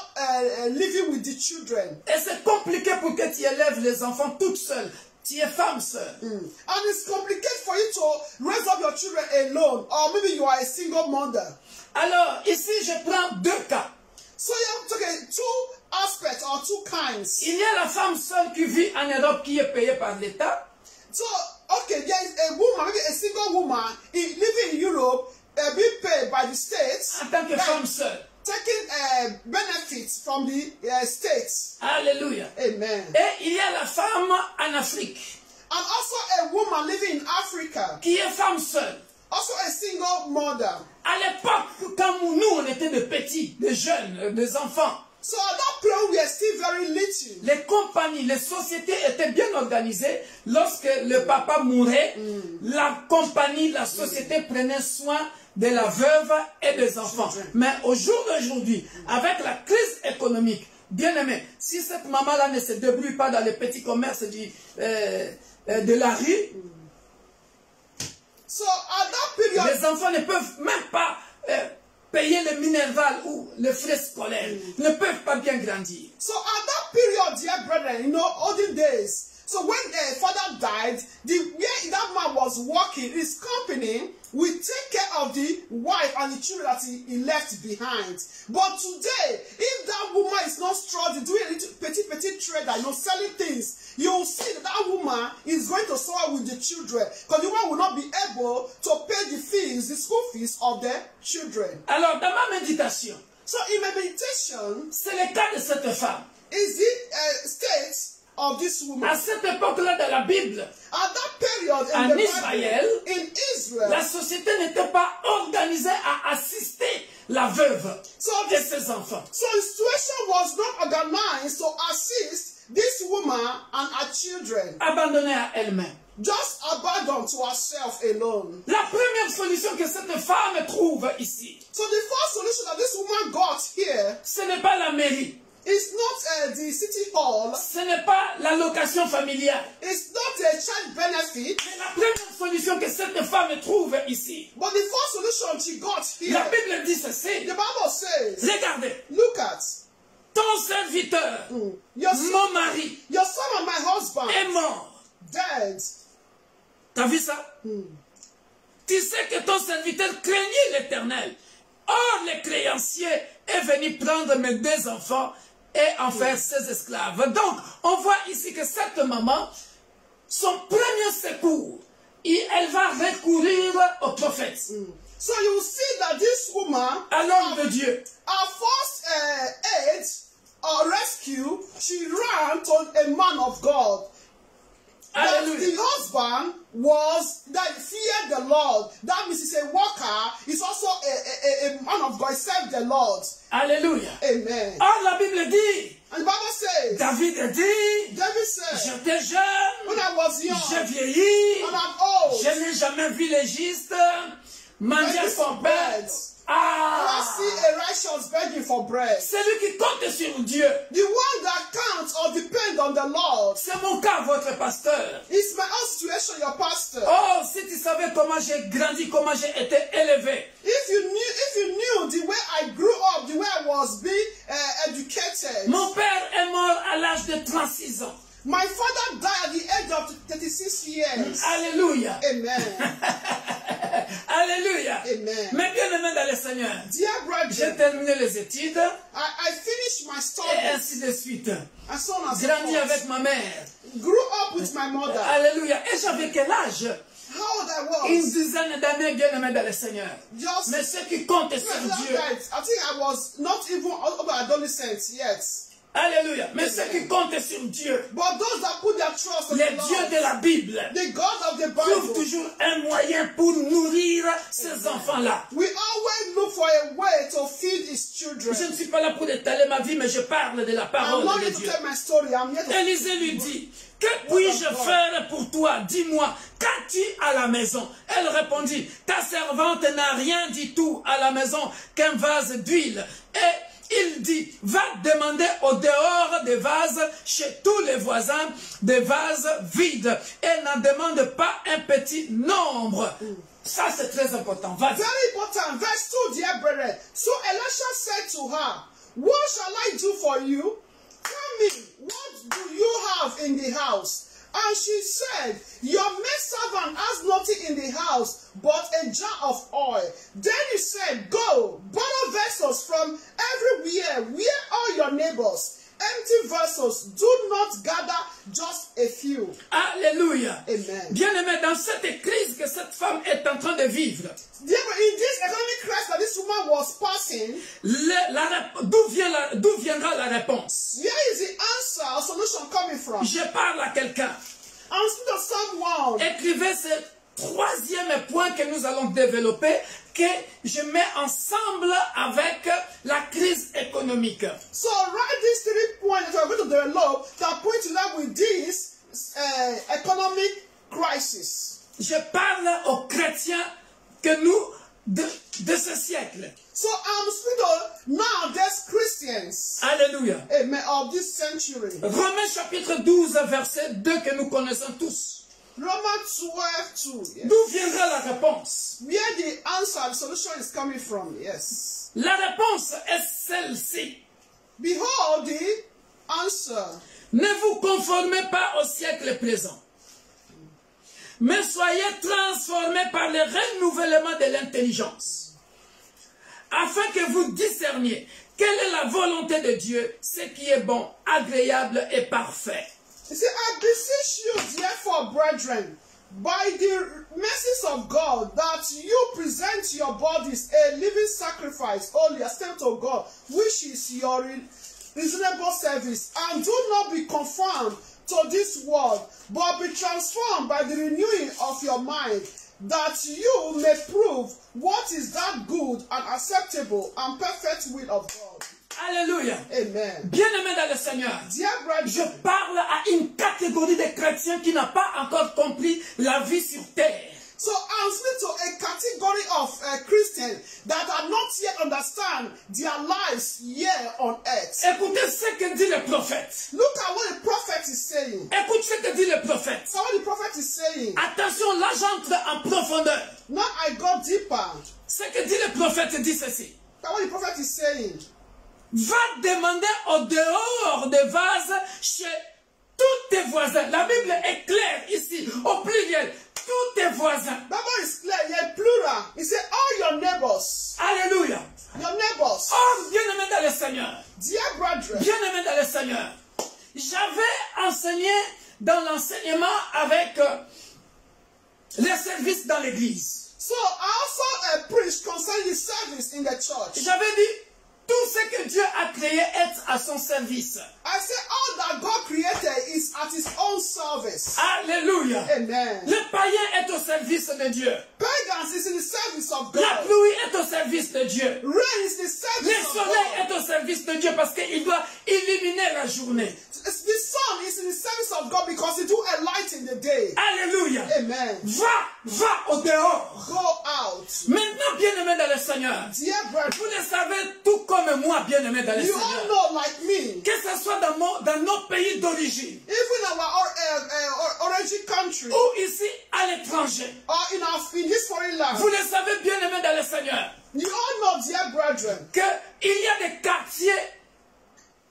living with the children. Et c'est compliqué pour que tu élèves les enfants toute seule. Tu es femme seule. And it's complicated for you to raise up your children alone. Or maybe you are a single mother. Alors, ici, je prends 2 cas. So you have to get 2 aspects or 2 kinds. Il y a la femme seule qui vit en Europe qui est payée par l'État. So, okay, there is a woman, maybe a single woman living in Europe, being paid by the states. En tant que femme seule. taking benefits from the states. Alléluia. Amen. Et il y a la femme en Afrique And also a woman living in Africa, qui est femme seule. also a single mother. À l'époque, quand nous, on était des petits, des jeunes, des enfants, So at that point, we are still very little. les compagnies, les sociétés étaient bien organisées. Lorsque le papa mourait, la compagnie, la société prenait soin de la veuve et des enfants. Mais au jour d'aujourd'hui, avec la crise économique, bien aimé, si cette maman-là ne se débrouille pas dans les petits commerces de la rue, So at that period, les enfants ne peuvent même pas payer le minerval ou les frais scolaires, ne peuvent pas bien grandir. so at that period, dear brethren, you know, olden days. So when the father died, where that man was working, his company will take care of the wife and the children that he left behind. But today, if that woman is not struggling, doing a little petit trader, you know, selling things, you will see that that woman is going to suffer with the children, because the woman will not be able to pay the fees, the school fees of the children. Alors, dans ma méditation, So in my meditation, c'est le cas de cette femme. is the state of this woman. À cette époque-là dans la Bible, At that period in En the Israël, Bible, in Israel, la société n'était pas organisée à assister la veuve et ses enfants. so the situation was not organized to assist this woman and her children, Abandonnée à elle-même. just abandoned to herself alone. La première solution que cette femme trouve ici, So the first solution that this woman got here ce n'est pas la mairie, is not the city hall, ce n'est pas l'allocation familiale. it's not a child benefit, Mais la première solution que cette femme trouve ici, but the first solution she got here, la Bible dit ceci. the Bible says, Regardez, look at ton serviteur, your son, mon mari, your son and my husband est mort. dead. T'as vu ça? Tu sais que ton serviteur craignait l'Éternel. Or, le créancier est venu prendre mes deux enfants et en faire ses esclaves. Donc, on voit ici que cette maman, son premier secours, elle va recourir au prophète, So you see that this woman, à l'homme de Dieu. her first aid or rescue, she ran to a man of God. That the Alléluia. husband was that feared the Lord. That means he's a worker. He's also a man of God. He served the Lord. Alléluia. Amen. Or, la Bible dit, And the Bible says, David a dit, David said, j'étais jeune, when I was young j'ai vieilli, and I'm old, je n'ai jamais vu les justes manger begging son for pain. bread. Ah! I see a righteous begging for bread. Celui qui compte sur Dieu. The one that counts or depends on the Lord. C'est mon cas, votre pasteur. It's my own situation, your pastor. Oh, si tu savais comment j'ai grandi, comment j'ai été élevé. If you knew the way I grew up, the way I was being educated. Mon père est mort à l'âge de 36 ans. My father died at the age of 36 years. Alléluia. Amen. Alléluia. Amen. Mais bien aimé dans le Seigneur, Dear j'ai brethren, terminé les études I finished my et studies ainsi de suite. and so on and so Grandi forth. avec ma mère. Grew up with my mother. Alléluia. Et j'avais quel âge? How old I Une was? dizaine d'années, bien aimé dans le Seigneur. Just Mais ce qui compte sur Dieu. right. I think I was not even over adolescent yet. Alléluia. Mais ce qui compte sur Dieu. But those that put their trust in Les the dieux Lord, de la Bible the God of the trouvent Bible, toujours un moyen pour nourrir ces enfants-là. we always look for a way to feed his children. Je ne suis pas là pour étaler ma vie, mais je parle de la I'm parole not de here to Dieu. tell my story. I'm here to Élisée lui dit, que puis-je faire pour toi? Dis-moi, qu'as-tu à la maison? Elle répondit, ta servante n'a rien du tout à la maison qu'un vase d'huile. Et il dit, va demander au dehors des vases, chez tous les voisins, des vases vides. Et n'en demande pas un petit nombre. Ça, c'est très important. Vas-y. Very important. Verse 2, dear brethren. So Elisha said to her, what shall I do for you? Tell me, what do you have in the house? And she said, your maidservant has nothing in the house but a jar of oil. Then he said, go, borrow vessels from everywhere, where all your neighbors, empty vessels. Do not gather just a few. Alléluia. Amen. Bien-aimé, dans cette crise que cette femme est en train de vivre, In this economic crisis that this woman was passing, d'où viendra la réponse? where is the answer or solution coming from? Je parle à quelqu'un. I'm speaking to someone. Écrivez ce troisième point que nous allons développer, que je mets ensemble avec la crise économique. So write these 3 points that we're going to develop that point to that with this economic crisis. Je parle aux chrétiens que nous, de ce siècle. So I'm speaking to nowadays Christians. Alléluia. Amen. Of this century. Romains chapitre 12, verset 2 que nous connaissons tous. Romans 12:2. Yes. D'où viendra la réponse? Where the answer, the solution is coming from. Yes. La réponse est celle-ci. Behold the answer. Ne vous conformez pas au siècle présent, mais soyez transformés par le renouvellement de l'intelligence, afin que vous discerniez quelle est la volonté de Dieu, ce qui est bon, agréable et parfait. He said, I beseech you, therefore, brethren, by the mercies of God, that you present your bodies a living sacrifice, holy, acceptable to God, which is your reasonable service. And do not be conformed to this world, but be transformed by the renewing of your mind, that you may prove what is that good and acceptable and perfect will of God. Alléluia. Amen. Bien-aimé dans le Seigneur, Dear brethren, je parle à une catégorie de chrétiens qui n'a pas encore compris la vie sur terre. so I'm speaking to a category of Christians that are not yet understand their lives here on earth. Écoutez ce que dit le prophète. Look at what the prophet is saying. Écoute ce que dit le prophète. So what the prophet is saying. Attention, là j'entre en profondeur. Now I go deeper. Ce que dit le prophète dit ceci. That's what the prophet is saying. Va demander au dehors des vases chez tous tes voisins. La Bible est claire ici, au pluriel. Tous tes voisins. Bible is clear, yeah, plural. He said all your neighbors. Alléluia. Your neighbors. Oh, bien-aimé dans le Seigneur. Dear brethren. Bien-aimé dans le Seigneur. J'avais enseigné dans l'enseignement avec les services dans l'église. So I also preached concerning the service in the church. J'avais dit, tout ce que Dieu a créé est à son service. I said all that God created is at his own service. Alléluia. Amen. Le païen est au service de Dieu. Pagans is in the service of God. La pluie est au service de Dieu. Rain is the Le service of soleil God. est au service de Dieu parce qu'il doit illuminer la journée. The sun is in the service of God because it will enlighten the day. Alléluia. Amen. Va au dehors. Go out. Maintenant, bien-aimé dans le Seigneur, Dear brethren, vous le savez tout comme moi, bien-aimé dans le you all Seigneur. know like me, Que ce soit dans nos pays d'origine even our origin country ou ici à l'étranger, or in this foreign land, vous le savez, bien-aimé dans le Seigneur, you all know, dear brethren, qu'il y a des quartiers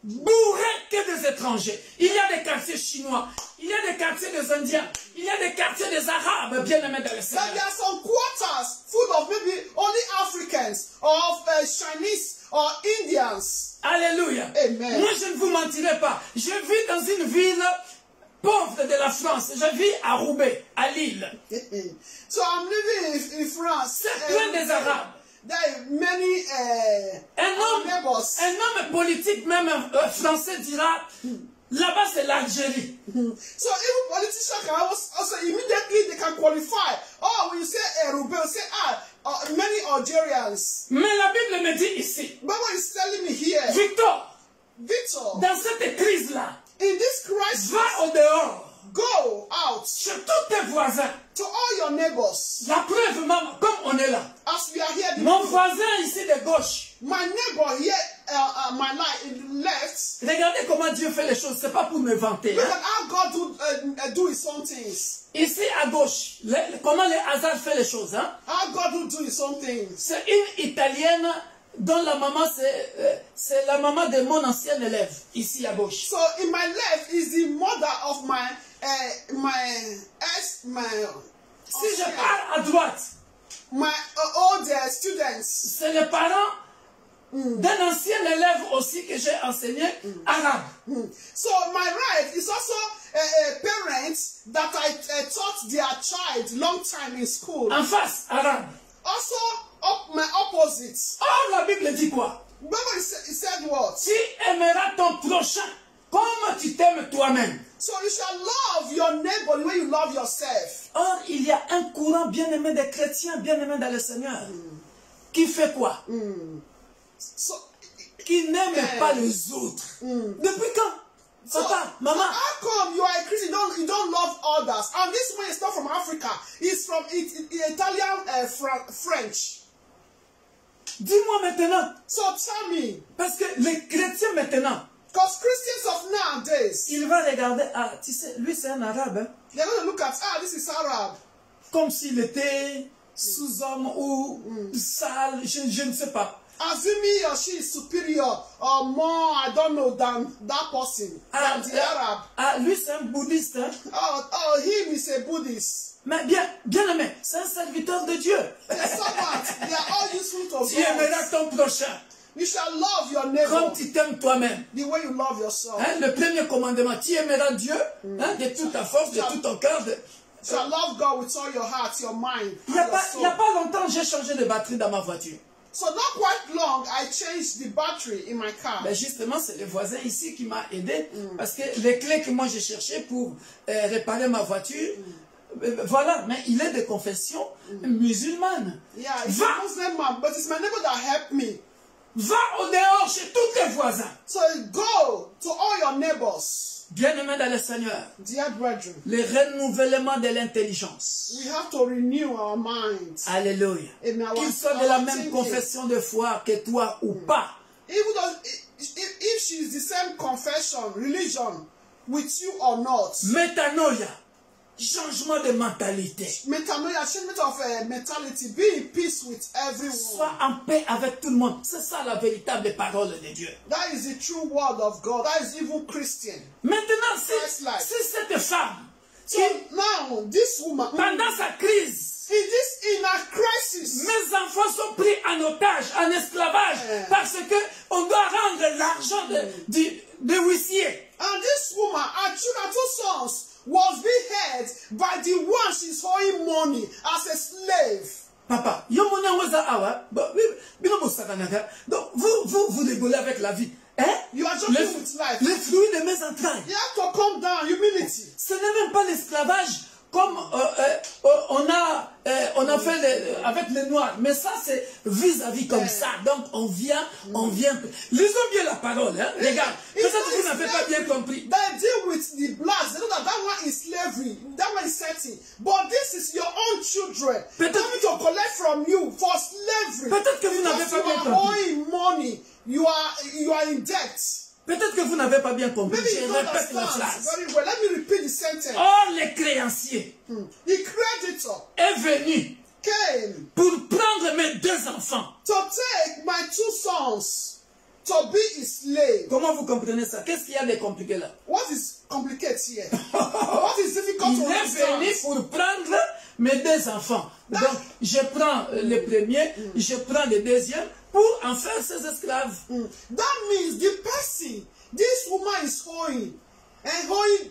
bourrés que des étrangers. Il y a des quartiers chinois, il y a des quartiers des Indiens, il y a des quartiers des Arabes, bien-aimés dans le that Seigneur. there are some quarters full of maybe only Africans or Chinese or Indians. Alléluia. Amen. Moi, je ne vous mentirai pas. Je vis dans une ville pauvre de la France. Je vis à Roubaix, à Lille. So I'm living in France. C'est plein des Arabes. There are many neighbors. Un homme politique, même français, dira, là-bas c'est l'Algérie. So even politicians can also immediately they can qualify. Oh, when you say Roubaix, you say many Algerians. Mais la Bible me dit ici, But what is telling me here, Victor, dans cette crise-là, in this crisis, va au dehors, go out chez tous tes voisins. to all your neighbors. La preuve, même, comme on est là, As we are here, mon voisin ici de gauche, my neighbor here, my left, regardez comment Dieu fait les choses, c'est pas pour me vanter. look Hein. at how God do his own things. Ici à gauche, comment le hasard fait les choses. Hein? How God will do his own things. C'est une Italienne dont la maman, c'est la maman de mon ancien élève, ici à gauche. So in my left is the mother of my Si je pars à droite, my old students. c'est les parents d'un ancien élève aussi que j'ai enseigné arabe. So my right is also parents that I taught their child long time in school. En face, arabe. Also, my opposite. Or, la Bible dit quoi? Bible said what? Tu aimeras ton prochain comme tu t'aimes toi-même. So you shall love your neighbor the way you love yourself. Or, il y a un courant bien-aimé des chrétiens, bien-aimés dans le Seigneur, qui fait quoi? So, Qui n'aime pas les autres. Depuis quand? Papa, maman. How come you are a Christian, you don't love others? And this man is not from Africa. He's from Italian French. Dis-moi maintenant. So tell me. Parce que les chrétiens maintenant, because Christians of nowadays, il va regarder, ah, tu sais, lui c'est un arabe. Hein? They're going to look at, this is Arab. Comme s'il était sous-homme ou sale, je ne sais pas. Assuming he or she is superior or more, I don't know, than that person, than the Arab. Ah, lui c'est un bouddhiste. Hein? Oh, him is a Buddhist. Mais bien aimé, c'est un serviteur de Dieu. They're servants. They are all useful to Tu aimeras ton prochain. You shall love your neighbor. Comme tu t'aimes toi-même. The way you love yourself. Hein, le premier commandement, tu aimeras Dieu hein, de toute ta force, de tout ton cœur. You shall love God with all your heart, your mind, Il n'y a pas longtemps, j'ai changé de batterie dans ma voiture. So not quite long, I changed the battery in my car. Ben justement, c'est le voisin ici qui m'a aidé. Parce que les clés que moi j'ai cherchées pour réparer ma voiture, voilà, mais il est de confession musulmane. Yeah, he's a Muslim man, but it's my neighbor that helped me. Va au dehors chez tous tes voisins. So go to all your neighbors. Bien-aimés dans le Seigneur, dear brethren, le renouvellement de l'intelligence. We have to renew our minds. Alléluia. Qu'ils soient de la même confession de foi que toi ou pas. Even though, if she is the same confession, religion, with you or not. Métanoïa. Changement de mentalité. Metanoia, changement of mentality. Be in peace with everyone. Sois en paix avec tout le monde. C'est ça la véritable parole de Dieu. That is the true word of God. That is even Christian. Maintenant, si cette femme, so now this woman, pendant sa crise, in a crisis, mes enfants sont pris en otage, en esclavage, parce que on doit rendre l'argent de huissier. And this woman, her two sons, was being held by the one she's owing money as a slave. Papa, donc vous déboulez avec la vie. Hein? You are joking with life. Les fruits de mes entrailles. You have to calm down, humility. Ce n'est même pas l'esclavage comme on a fait avec les Noirs. Mais ça, c'est vis-à-vis comme ça. Donc, on vient. Lisons bien la parole. Hein? Regarde. Peut-être que vous n'avez pas bien compris. They deal with the blacks. They know that one is slavery. That one is setting. But this is your own children coming to collect from you for slavery. Peut-être que vous n'avez pas bien compris. You are owing money. You are in debt. Peut-être que vous n'avez pas bien compris. Maybe je répète la phrase. Very well. Let me repeat the sentence. Or, les créanciers the creditor est venu came pour prendre mes deux enfants. To take my two sons to be his slave. Comment vous comprenez ça? Qu'est-ce qu'il y a de compliqué là? What is complicated here? What is difficult to understand? Il est venu pour prendre mes deux enfants. Donc, je prends le premier, je prends le deuxième pour en faire ses esclaves. That means the person this woman is owing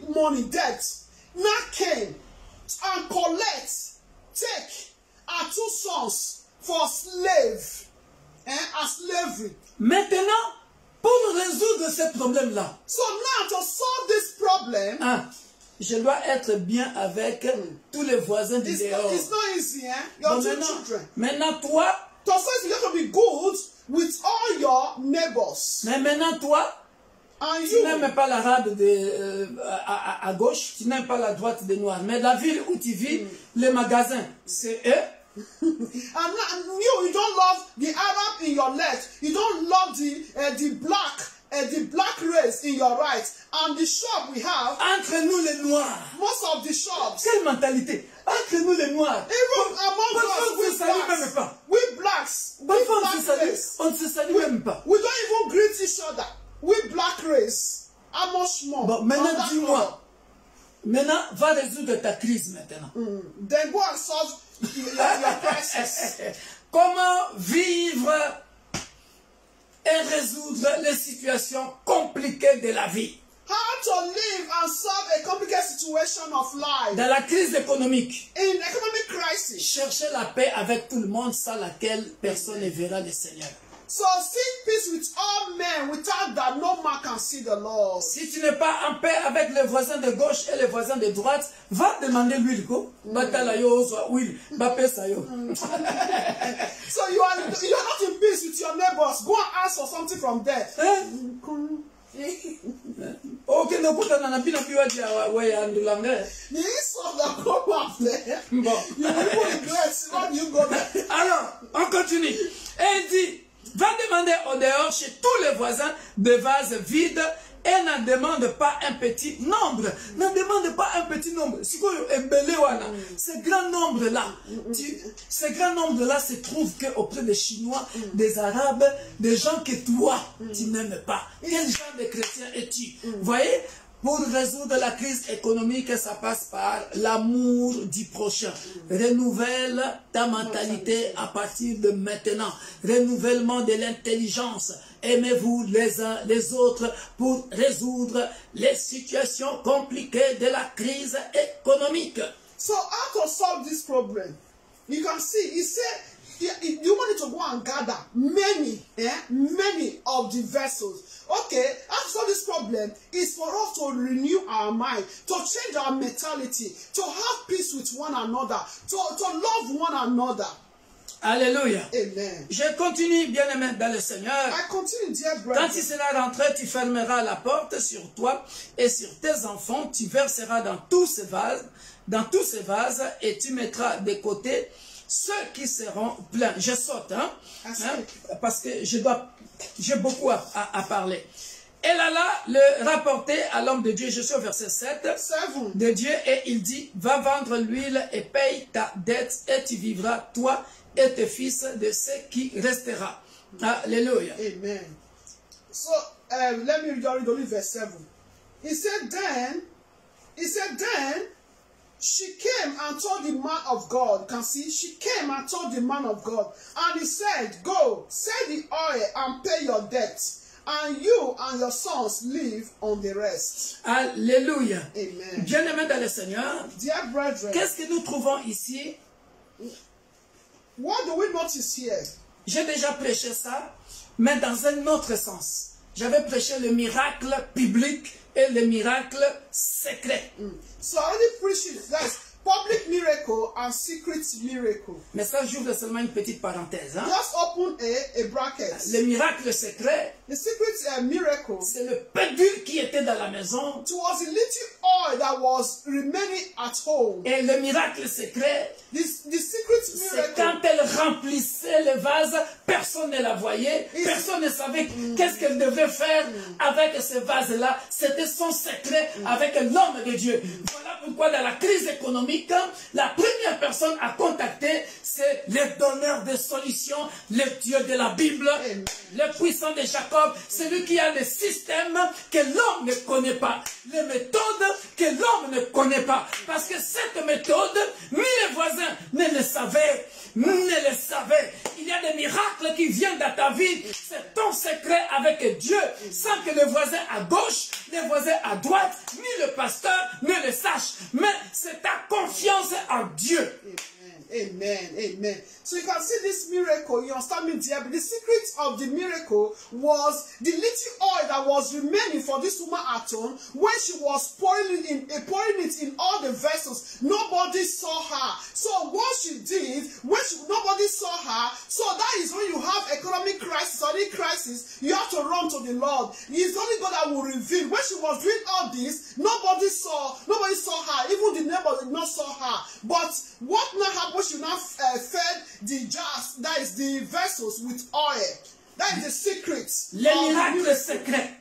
money, debt, now came and take her two sons for slave as slavery. Maintenant, pour résoudre ce problème-là, so now to solve this problem, je dois être bien avec tous les voisins du dehors. It's not easy, your two children. Maintenant, toi, to say you have to be good with all your neighbors. Mais maintenant, toi, tu n'aimes pas l'arabe à gauche, tu n'aimes pas la droite des noirs. Mais la ville où tu vis, les magasins, c'est eux. And you don't love the Arab in your left. You don't love the black race in your right. And the shop we have, entre nous les noirs, most of the shops. Quelle mentalité? Entre nous les noirs. Even among us, we blacks, on ne se salue même pas. We don't even greet each other. We black race. How much more? Bon, maintenant dis-moi. Maintenant, va résoudre ta crise maintenant. Then go and solve your crisis. Comment vivre et résoudre les situations compliquées de la vie. How to live and solve a complicated situation of life. Dans la crise économique, In economic crisis. cherchez la paix avec tout le monde sans laquelle personne ne verra le Seigneur. So seek peace with all men, without that no man can see the Lord. Si tu n'es pas en paix avec les voisins de gauche et les voisins de droite, va demander l'huile. So you're not in peace with your neighbors. Go and ask for something from there. Ok, no kuta na nabi na biwa dia wa ya ndulanga. The insult that come up there, you will regret when you go there. Alors, on continue. Et il dit, va demander au dehors chez tous les voisins des vases vides et n'en demande pas un petit nombre. N'en demande pas un petit nombre. Ce grand nombre-là, ce grand nombre-là se trouve qu'auprès des Chinois, des Arabes, des gens que toi, tu n'aimes pas. Quel genre de chrétien es-tu? Voyez? Pour résoudre la crise économique, ça passe par l'amour du prochain. Renouvelle ta mentalité à partir de maintenant. Renouvellement de l'intelligence. Aimez-vous les uns les autres pour résoudre les situations compliquées de la crise économique. So how to solve this problem? You can see, he said, you wanted to go and gather many of the vessels. Okay, how to solve this problem is for us to renew our mind, to change our mentality, to have peace with one another, to love one another. Alléluia. Amen. Je continue, bien-aimé dans le Seigneur. I continue, dear Quand brother. tu seras rentré, tu fermeras la porte sur toi et sur tes enfants. Tu verseras dans tous ces vases, et tu mettras de côté ceux qui seront pleins. Je saute, parce que j'ai beaucoup à parler. Elle alla le rapporter à l'homme de Dieu, je suis au verset 7 de Dieu, et il dit, va vendre l'huile et paye ta dette, et tu vivras, toi et tes fils, de ce qui restera. Alléluia. Amen. So, let me read only verse 7. He said, then, she came and told the man of God. You can see, she came and told the man of God. And he said, go, sell the oil and pay your debt. And you and your sons live on the rest. Alléluia. Amen. Bien-aimés dans le Seigneur, Dear brethren, qu'est-ce que nous trouvons ici? what do we notice here? J'ai déjà prêché ça, mais dans un autre sens. J'avais prêché le miracle public et le miracle secret. So I already preached it. That's public miracle and secret miracle. Mais ça, j'ouvre seulement une petite parenthèse. Just open a bracket. Le miracle secret, The secret miracle, c'est le peu d'huile qui était dans la maison. it was a little oil that was remaining at home. Et le miracle secret, The secret c'est miracle, quand elle remplissait le vase, personne ne la voyait, personne ne savait qu'est-ce qu'elle devait faire avec ce vase-là. C'était son secret avec l'homme de Dieu. Voilà pourquoi dans la crise économique, la première personne à contacter, c'est le donneur de solutions, le Dieu de la Bible, le puissant de Jacob, celui qui a le système que l'homme ne connaît pas, les méthodes que l'homme ne connaît pas. Parce que cette méthode, ni les voisins ne le savaient, Il y a des miracles qui viennent dans ta vie. C'est ton secret avec Dieu, sans que le voisin à gauche, les voisins à droite, ni le pasteur ne le sache. Mais c'est ta confiance en Dieu. Amen, amen. So you can see this miracle, you understand me, dear? But the secret of the miracle was the little oil that was remaining for this woman at home. When she was pouring it in all the vessels, nobody saw her. So what she did, nobody saw her, so that is when you have economic crisis or any crisis, you have to run to the Lord. It's only God that will reveal. When she was doing all this, nobody saw her. Even the neighbor did not saw her. But what now happened? She now fed the jars, that is the vessels, with oil. That is the secret. Le miracle secret.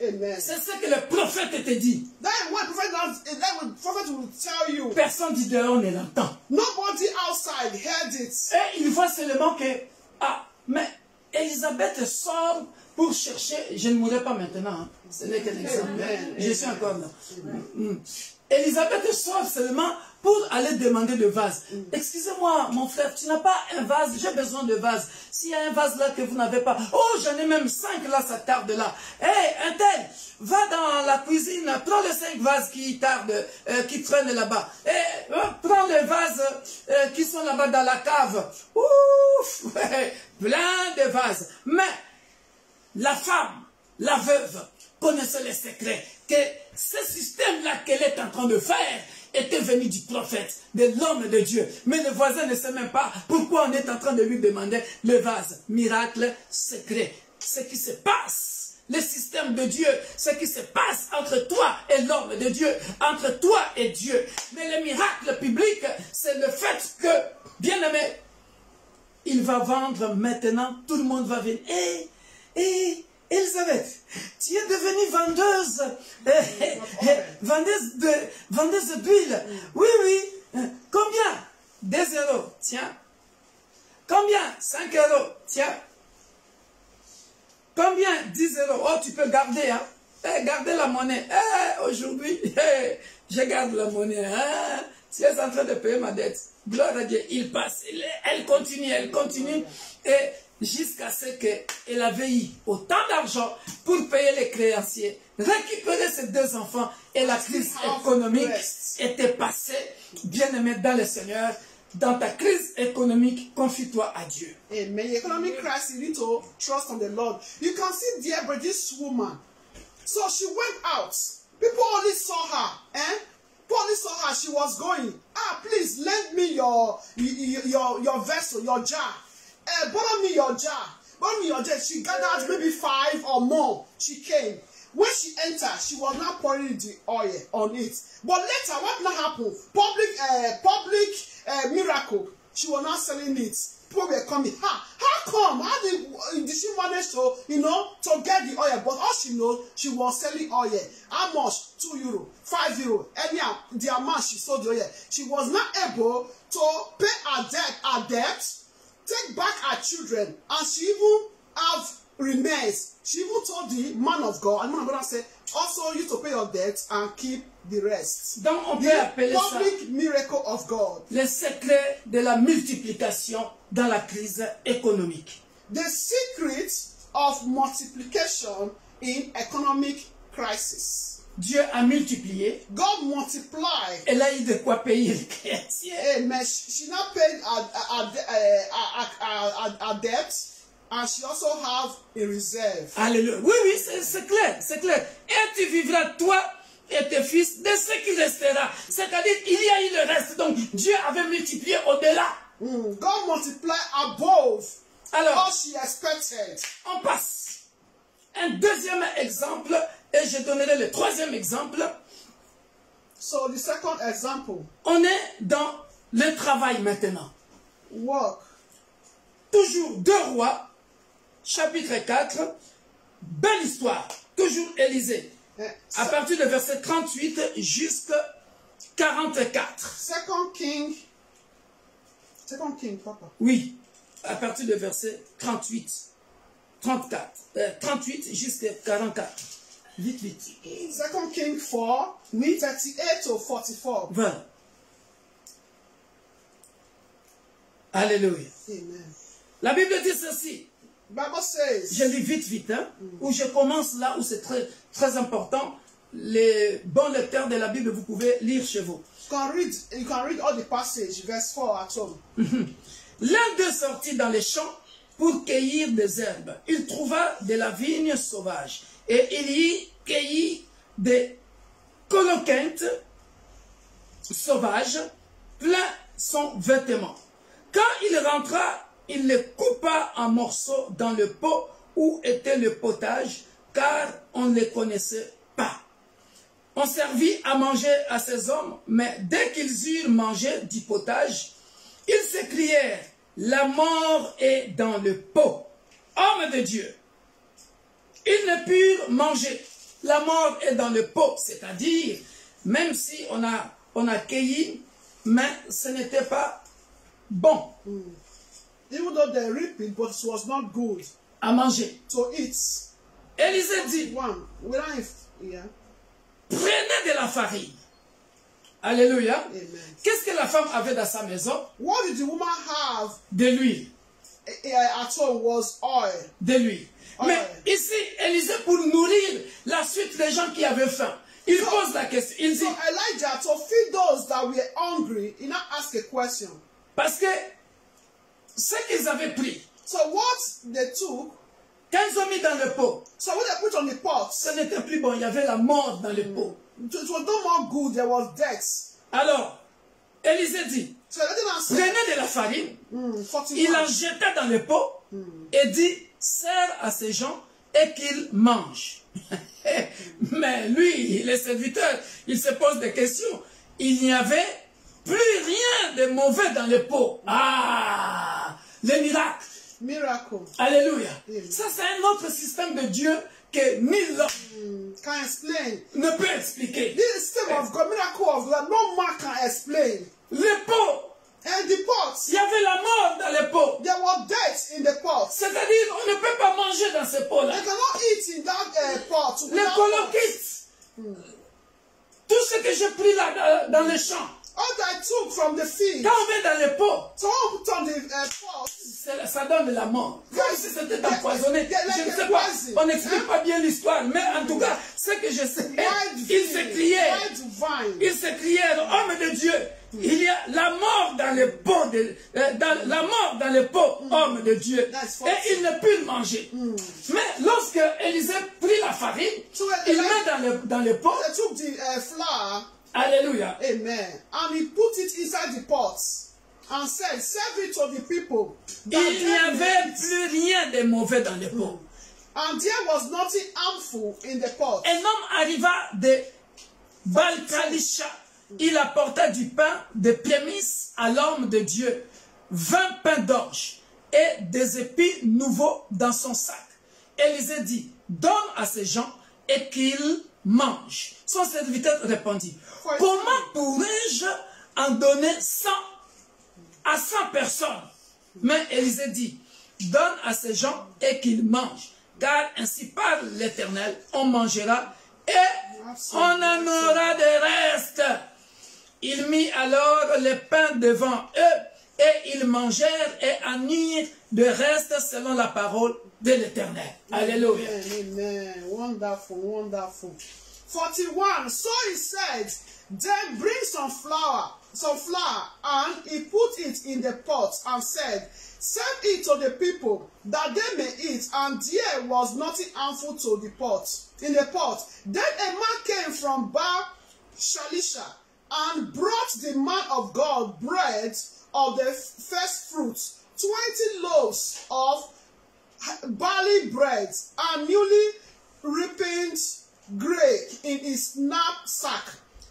Amen. C'est ce que le prophète te dit. That is what the prophet will tell you. Personne du dehors ne l'entend. Nobody outside heard it. Et il voit seulement que, mais Élisabeth sort pour chercher, je ne mourrai pas maintenant, hein. Ce n'est qu'un exemple, Amen. je suis encore là. Élisabeth sort seulement pour aller demander le vase. Excusez-moi, mon frère, tu n'as pas un vase, j'ai besoin de vase. S'il y a un vase là que vous n'avez pas, oh, j'en ai même 5 là, ça tarde là. Hé, un tel, va dans la cuisine, prends les 5 vases qui tardent, qui traînent là-bas. Et prends les vases qui sont là-bas dans la cave. Ouf, plein de vases. Mais la femme, la veuve, connaissait les secrets que ce système-là qu'elle est en train de faire était venu du prophète, de l'homme de Dieu. Mais le voisin ne sait même pas pourquoi on est en train de lui demander le vase. Miracle secret. Ce qui se passe, le système de Dieu, ce qui se passe entre toi et l'homme de Dieu, entre toi et Dieu. Mais le miracle public, c'est le fait que, bien aimé, il va vendre maintenant, tout le monde va venir. Elisabeth, tu es devenue vendeuse d'huile. Oui, oui. Combien? 2 euros. Tiens. Combien? 5 euros. Tiens. Combien? 10 euros. Oh, tu peux garder, hein. Gardez la monnaie. Aujourd'hui, je garde la monnaie. Hein. Tu es en train de payer ma dette. Gloire à Dieu. Il passe. Elle continue. Et jusqu'à ce qu'elle avait eu autant d'argent pour payer les créanciers, récupérer ses 2 enfants, et la crise économique était passée. Bien-aimé dans le Seigneur, dans ta crise économique, confie-toi à Dieu. Amen. Economic crisis, you need to trust on the Lord. You can see there, but this woman, so she went out. People only saw her, People only saw her. She was going. Please lend me your vessel, your jar. Borrow me your jar. Borrow me your jar. She gathered maybe 5 or more. She came. When she entered, she was not pouring the oil on it. But later, what now happened? Public miracle. She was not selling it. People were coming. How come? How did she manage to, to get the oil? But all she knows, she was selling oil. How much? 2 euro, 5 euro. Anyhow, the amount she sold the oil. She was not able to pay her debt, take back her children, and she even have remains. She even told the man of God, and the man of God said, also you to pay your debt and keep the rest. Donc on peut appeler ça public miracle of God. Le secret de la multiplication dans la crise économique. The secret of multiplication in economic crisis. Dieu a multiplié. God multiplied. Elle a eu de quoi payer les créanciers. Amen. She not paid her debt, and she also have a reserve. Alléluia. Oui, c'est clair, c'est clair. Et tu vivras, toi et tes fils, de ce qui restera. C'est-à-dire, il y a eu le reste. Donc, Dieu avait multiplié au-delà. God multiplied above Alors, all she expected. on passe. Un deuxième exemple, et je donnerai le troisième exemple. So the second example. On est dans le travail maintenant. Work. Toujours 2 Rois, chapitre 4, belle histoire, toujours Élisée. À partir du verset 38 jusqu'à 44. Second King, papa. Oui, à partir du verset 38 jusqu'à 44. Vite. Second King 4, Oui. 38 to 44. Voilà. Alléluia. Amen. La Bible dit ceci. Bible says, Je lis vite, hein, où je commence là où c'est très, très important. Les bons lecteurs de la Bible, vous pouvez lire chez vous. you can read all the passage, verse 4 at home. L'un d'eux sortit dans les champs pour cueillir des herbes. Il trouva de la vigne sauvage et il y cueillit des coloquintes sauvages plein son vêtement. Quand il rentra, il les coupa en morceaux dans le pot où était le potage, car on ne les connaissait pas. On servit à manger à ces hommes, mais dès qu'ils eurent mangé du potage, ils s'écrièrent, la mort est dans le pot. Homme de Dieu, ils ne purent manger. La mort est dans le pot, c'est-à-dire, même si on a cueilli, mais ce n'était pas bon. Even though they reaped it, but it was not good. à manger. to eat. Élisée dit, Yeah. prenez de la farine. Alléluia. Amen. Qu'est-ce que la femme avait dans sa maison? What did the woman have De l'huile. at home was oil. De l'huile. Mais ici, Élisée, pour nourrir la suite des gens qui avaient faim, il pose la question. Il dit, So Elijah, to feed those that were hungry, he now asked a question. parce que ce qu'ils avaient pris, So what they took, quand ils ont mis dans le pot, so when they put on the pot, ce n'était plus bon, il y avait la mort dans le pot. it was no more good, there was death. Alors, Élisée dit, So they didn't say, prenez de la farine, 41. il en jeta dans le pot et dit, sers à ces gens et qu'ils mangent. Mais lui, les serviteurs, il se pose des questions. Il n'y avait plus rien de mauvais dans le pot. Ah, le miracle. Miracle. Alléluia. Amen. Ça, c'est un autre système de Dieu que nul homme Can explain. ne peut expliquer. This system of God, miracle of God, no man can explain. Le pot, And the pot, il y avait la mort dans le pot. there was death in the pot. C'est-à-dire, on ne peut pas manger dans ce pot-là. They cannot eat in that pot. Les coloquites, tout ce que j'ai pris là dans le champ, All that I took from the field, quand on met dans le pot, so I put on the pot. ça donne la mort. Comme si c'était empoisonné. Je ne sais pas, on n'explique pas bien l'histoire, mais en tout cas, ce que je sais, il s'écriait, il s'écriait, homme de Dieu, il y a la mort dans le pot, la mort dans le pot, homme de Dieu, et il ne peut le manger. Mais lorsque Élisée prit la farine, il met dans le pot, They took the flour, alléluia, amen, and he put it inside the pot and said, serve it to the people. il n'y avait plus rien de mauvais dans le pot. And there was nothing harmful in the pot. Un homme arriva de Balkalisha. Il apporta du pain de prémices à l'homme de Dieu, 20 pains d'orge et des épis nouveaux dans son sac. Élisée dit, donne à ces gens et qu'ils mangent. Son serviteur répondit, comment pourrais-je en donner 100 à 100 personnes? Mais Élisée dit, donne à ces gens et qu'ils mangent, car ainsi parle l'Éternel, on mangera et on en aura de reste. Il mit alors le pain devant eux et ils mangèrent et en eurent de reste selon la parole de l'Éternel. Alléluia. Amen. Wonderful, wonderful. 41. So he said, then bring some flour, and he put it in the pot and said, serve it to the people that they may eat, and there was nothing harmful to the pot. In the pot. Then a man came from Baal Shalisha and brought the man of God bread of the first fruits, 20 loaves of barley bread, and newly ripened grain in his knapsack.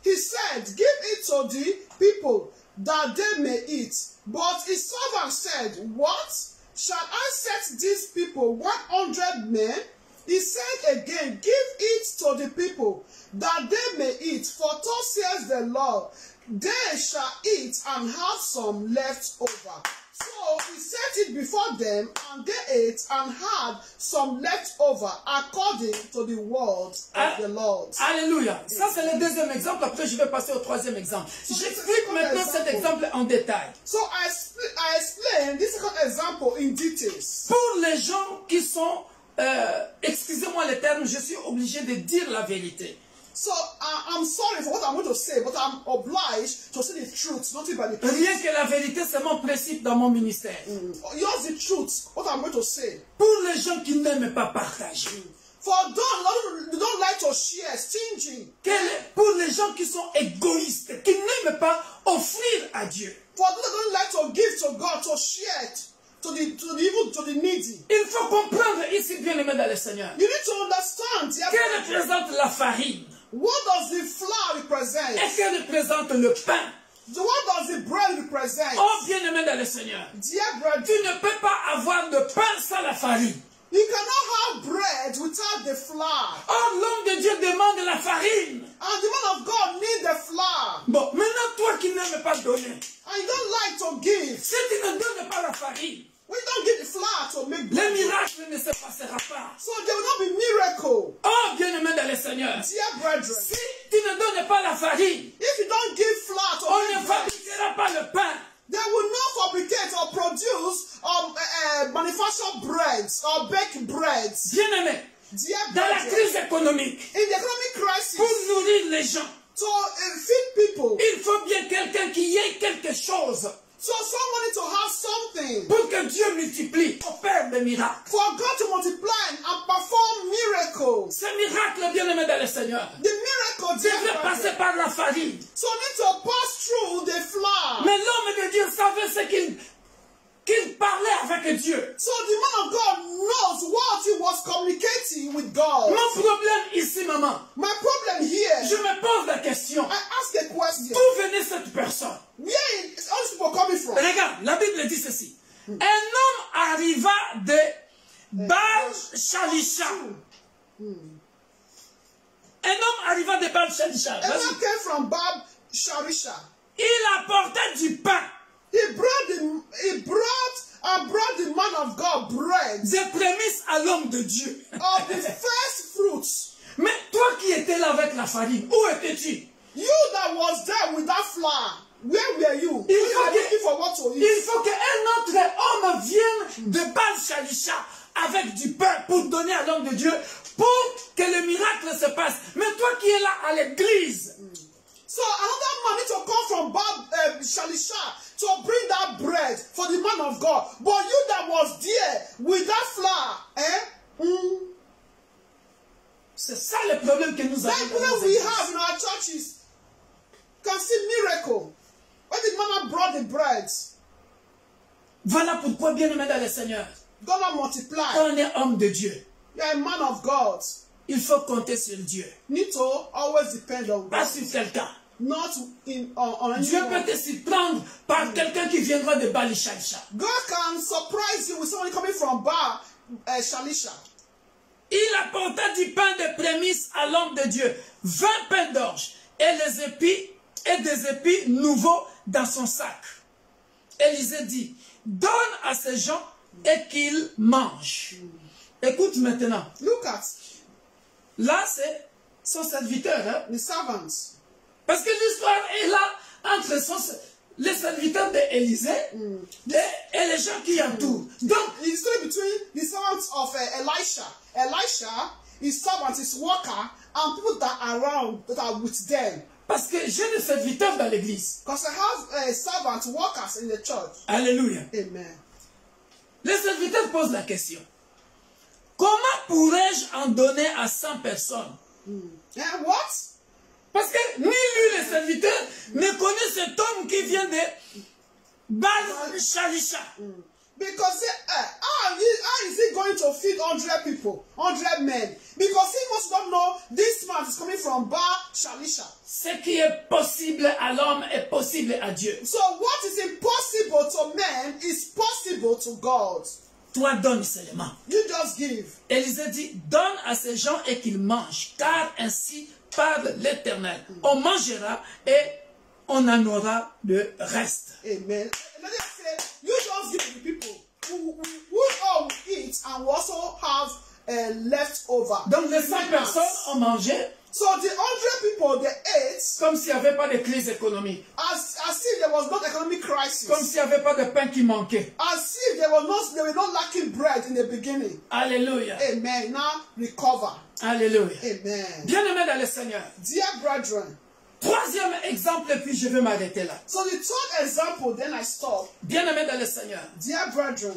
He said, give it to the people that they may eat. But his servant said, what? Shall I set these people 100 men? He said again, give it to the people that they may eat. For thus says the Lord, they shall eat and have some left over. So he set it before them, and they ate and had some left over, according to the word of the Lord. Alléluia. Ça, c'est le deuxième exemple. Après, je vais passer au troisième exemple. J'explique maintenant cet exemple en détail. So I explain this second example in details. Pour les gens qui sont, excusez-moi le terme, je suis obligé de dire la vérité. So I'm sorry for what I'm going to say, but I'm obliged to say the truth, not by the truth. Rien que la vérité, c'est mon principe dans mon ministère. Here's the truth, what I'm going to say. Pour les gens qui n'aiment pas partager. For those who don't like to share, stingy. Pour les gens qui sont égoïstes, qui n'aiment pas offrir à Dieu. For those who don't like to give to God, to share it, to the needy. Il faut comprendre ici, bien-aimé dans le Seigneur. You need to understand. Que représente la farine? What does the flour represent? Et que représente le pain? What does the bread represent? Oh, bien-aimé dans le Seigneur. Dear bread, Tu ne peux pas avoir de pain sans la farine. you cannot have bread without the flour. Oh, l'homme de Dieu demande la farine. And the man of God needs the flour. Bon, maintenant toi qui n'aimes pas donner, And you don't like to give. si tu ne donnes pas la farine, When you don't give the flour to make le bread, miracle ne se farine, If you don't give flour to on ne make bread, fabriquera pas le pain. they will not fabricate or produce or manufacture breads or bake breads. Bien-aimés, Dear dans la brethren, crise économique, in the economic crisis, pour nourrir les gens, to feed people, il faut bien quelqu'un qui ait quelque chose so somebody to have something, pour que Dieu multiplie, opère des miracles. for God to multiply and perform miracles. Ces miracles, bien-aimés dans le Seigneur, The miracle, dear devraient passer brethren, par la farine. so need to pass through the flour. Mais l'homme de Dieu savait ce qu'il parlait avec Dieu. So the man of God knows what he was communicating with God. Mon problème ici, maman, My problem here, je me pose la question, I ask a question. d'où venait cette personne? Where is all these people coming from? Regarde, la Bible dit ceci. Un homme arriva de Baal Shalisha. Un homme arriva de Baal Shalisha. A man came from Bab Sharisha. Il apportait du pain, He brought the man of God bread des prémices à l'homme de Dieu. of the first fruits. Mais toi qui étais là avec la farine, où étais-tu? You that was there with that flour, where were you? Il You faut were que- looking for what to Il eat. faut qu'un autre homme vienne de Baal Shalisha avec du pain pour donner à l'homme de Dieu pour que le miracle se passe. Mais toi qui es là à l'église, So another man need to come from Bab Shalisha to bring that bread for the man of God. But you that was there with that flour, c'est ça le problème que nous that avons. dans problem nos we églises. have in our churches. Can see miracle. When the man brought the bread, Voilà pourquoi, bien-aimé dans le Seigneur, God will multiply. quand on est homme de Dieu, You're a man of God. il faut compter sur Dieu, Need to always depend on pas God. sur quelqu'un. Not on Dieu anyone. peut te surprendre par quelqu'un qui viendra de Baal Shalisha. God can surprise you with somebody coming from Bar Shalisha. Il apporta du pain de prémices à l'homme de Dieu, 20 pains d'orge et les épis et des épis nouveaux dans son sac. Élisée dit, donne à ces gens et qu'ils mangent. Écoute maintenant, Look at là c'est son serviteur, hein? the servants. Parce que l'histoire est là entre les serviteurs d'Élisée et les gens qui entourent. Donc, The story between the servants of Elisha. Elisha, his servant, his worker, and people that are around, that are with them. parce que j'ai des serviteurs dans l'église. Because I have servants, workers in the church. Alléluia. Amen. Les serviteurs posent la question. Comment pourrais-je en donner à 100 personnes? And what? Parce que ni lui, les serviteurs, ne connaissent cet homme qui vient de Baal Shalisha. Because how is he going to feed 100 people, 100 men? Because he must not know this man is coming from Bar Shalisha. Ce qui est possible à l'homme est possible à Dieu. So what is impossible to men is possible to God. Toi, donne seulement. You just give. Élisée dit, donne à ces gens et qu'ils mangent, car ainsi parle l'Éternel. On mangera et on en aura le reste. Amen. Let us say, you just give to the people who all will eat and will also have leftover. Donc les 100 personnes ont mangé So the 100 people, they ate comme s'il n'y avait pas de crise économique, as if there was no economic crisis. comme s'il n'y avait pas de pain qui manquait. As if they were not lacking bread in the beginning. Alléluia. Amen. Now recover. Alléluia. Amen. Bien-aimé dans le Seigneur. Dear brethren. Troisième exemple, et puis je vais m'arrêter là. So the third example, then I stop. Bien-aimé dans le Seigneur. Dear brethren.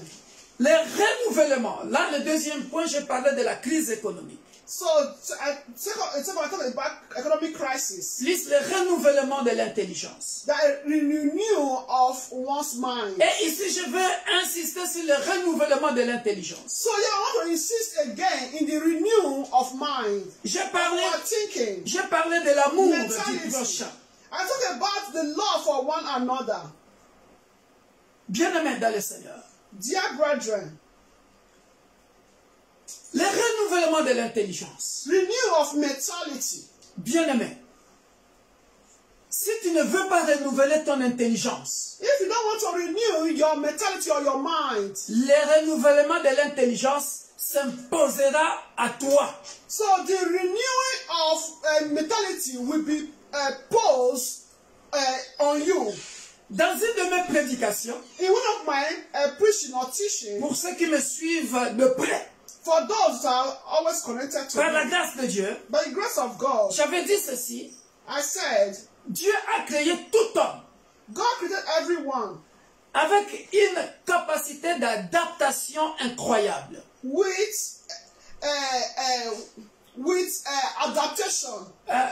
Les renouvellements. Là, le deuxième point, je parlais de la crise économique. So I talk about economic crisis. Plus le renouvellement de l'intelligence. The renewal of one's mind. Et ici, je veux insister sur le renouvellement de l'intelligence. So yeah, I want to insist again in the renewal of mind. J'ai parlé de l'amour du prochain. I talk about the love for one another. Bien-aimé dans le Seigneur. Dear brethren. Le renouvellement de l'intelligence. Renewal of mentality. Bien-aimé. Si tu ne veux pas renouveler ton intelligence, if you don't want to renew your mentality or your mind, le renouvellement de l'intelligence, s'imposera à toi. So the renewing of mentality will be posed on you. Dans une de mes prédications, In one of my preaching or teaching, pour ceux qui me suivent de près, for those that are always connected to par la me, grâce de Dieu, by the grace of God, j'avais dit ceci: I said, Dieu a créé tout homme God created everyone avec une capacité d'adaptation incroyable. with adaptation. A